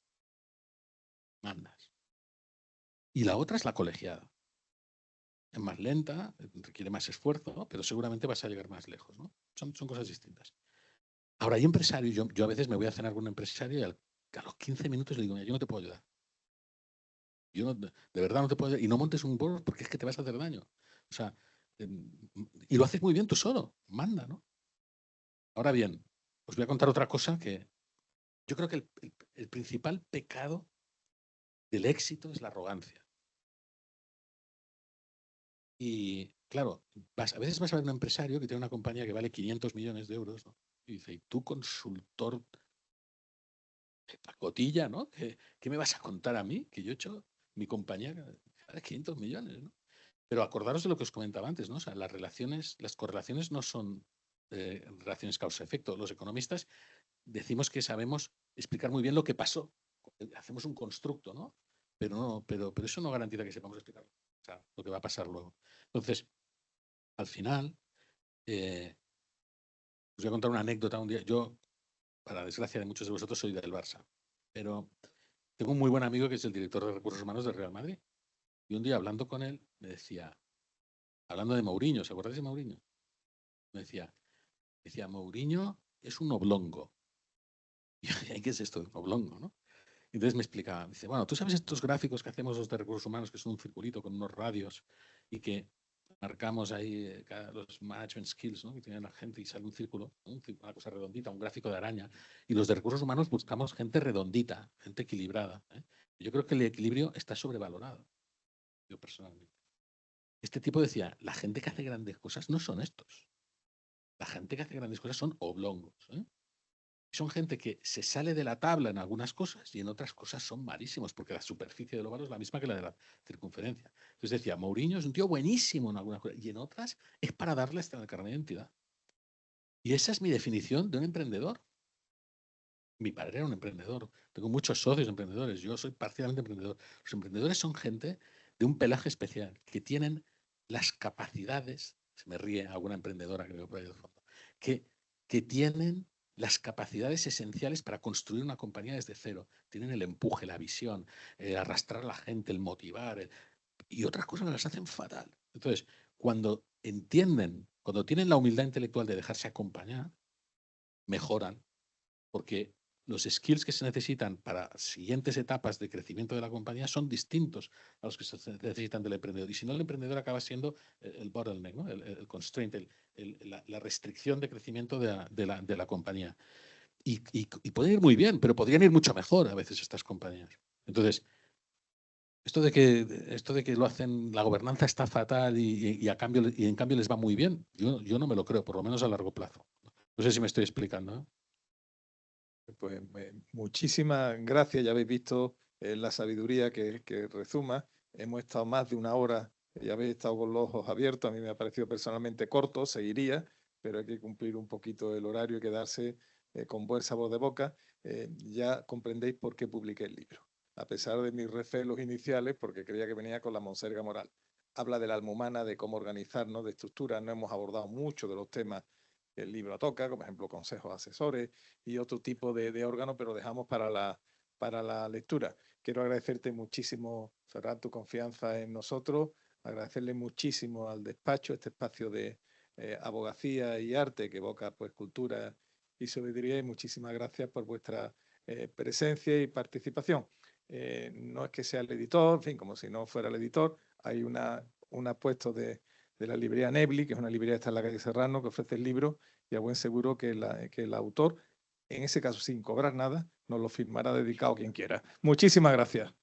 Mandas. Y la otra es la colegiada. Es más lenta, requiere más esfuerzo, pero seguramente vas a llegar más lejos, ¿no? Son cosas distintas. Ahora, hay empresarios, yo a veces me voy a cenar con un empresario y a los 15 minutos le digo, mira, yo no te puedo ayudar. Yo no, de verdad no te puedo ayudar. Y no montes un board porque es que te vas a hacer daño. O sea, y lo haces muy bien tú solo. Manda, ¿no? Ahora bien, os voy a contar otra cosa que yo creo que el principal pecado del éxito es la arrogancia. Y claro, a veces vas a ver un empresario que tiene una compañía que vale 500 millones de euros, ¿no? Y dice, y tú consultor de pacotilla, ¿no? ¿Qué me vas a contar a mí? Que yo he hecho mi compañía vale 500 millones, ¿no? Pero acordaros de lo que os comentaba antes, ¿no? O sea, las correlaciones no son relaciones causa-efecto. Los economistas decimos que sabemos explicar muy bien lo que pasó. Hacemos un constructo, ¿no? Pero eso no garantiza que sepamos explicar, o sea, lo que va a pasar luego. Entonces, al final, os voy a contar una anécdota. Un día, yo, para desgracia de muchos de vosotros, soy del Barça, pero tengo un muy buen amigo que es el director de recursos humanos del Real Madrid. Y un día, hablando con él, me decía, hablando de Mourinho, ¿se acordáis de Mourinho? Me decía, Mourinho es un oblongo. ¿Y qué es esto de un oblongo, no? Entonces me explicaba, dice, bueno, tú sabes estos gráficos que hacemos los de recursos humanos, que son un circulito con unos radios y que marcamos ahí los management skills, ¿no? Que tiene la gente y sale un círculo, ¿no? Una cosa redondita, un gráfico de araña. Y los de recursos humanos buscamos gente redondita, gente equilibrada. Yo creo que el equilibrio está sobrevalorado, yo personalmente. Este tipo decía, la gente que hace grandes cosas no son estos. La gente que hace grandes cosas son oblongos. Son gente que se sale de la tabla en algunas cosas y en otras cosas son malísimos, porque la superficie del óvalo es la misma que la de la circunferencia. Entonces decía, Mourinho es un tío buenísimo en algunas cosas y en otras es para darle hasta el carnet de identidad. Y esa es mi definición de un emprendedor. Mi padre era un emprendedor. Tengo muchos socios emprendedores. Yo soy parcialmente emprendedor. Los emprendedores son gente de un pelaje especial, que tienen las capacidades, se me ríe alguna emprendedora que veo por ahí de fondo, que tienen las capacidades esenciales para construir una compañía desde cero. Tienen el empuje, la visión, arrastrar a la gente, el motivar, y otras cosas las hacen fatal. Entonces, cuando entienden, cuando tienen la humildad intelectual de dejarse acompañar, mejoran, porque los skills que se necesitan para siguientes etapas de crecimiento de la compañía son distintos a los que se necesitan del emprendedor. Y si no, el emprendedor acaba siendo el bottleneck, ¿no? el constraint, la restricción de crecimiento de la compañía. Y pueden ir muy bien, pero podrían ir mucho mejor a veces estas compañías. Entonces, esto de que lo hacen, la gobernanza está fatal y en cambio les va muy bien, yo no me lo creo, por lo menos a largo plazo. No sé si me estoy explicando, ¿eh? Pues muchísimas gracias, ya habéis visto la sabiduría que rezuma. Hemos estado más de una hora, ya habéis estado con los ojos abiertos, a mí me ha parecido personalmente corto, seguiría, pero hay que cumplir un poquito el horario y quedarse con buen sabor de boca. Ya comprendéis por qué publiqué el libro, a pesar de mis recelos iniciales, porque creía que venía con la monserga moral. Habla del alma humana, de cómo organizarnos, de estructuras. No hemos abordado mucho de los temas que el libro toca, como por ejemplo consejos asesores y otro tipo de órgano, pero dejamos para la lectura. Quiero agradecerte muchísimo, Ferran, tu confianza en nosotros, agradecerle muchísimo al despacho, este espacio de abogacía y arte que evoca pues cultura y sabiduría, y muchísimas gracias por vuestra presencia y participación. No es que sea el editor, en fin, como si no fuera el editor, hay un apuesto de la librería Nebli, que es una librería que está en la calle Serrano, que ofrece el libro, y a buen seguro que el autor, en ese caso sin cobrar nada, nos lo firmará dedicado quien quiera. Muchísimas gracias.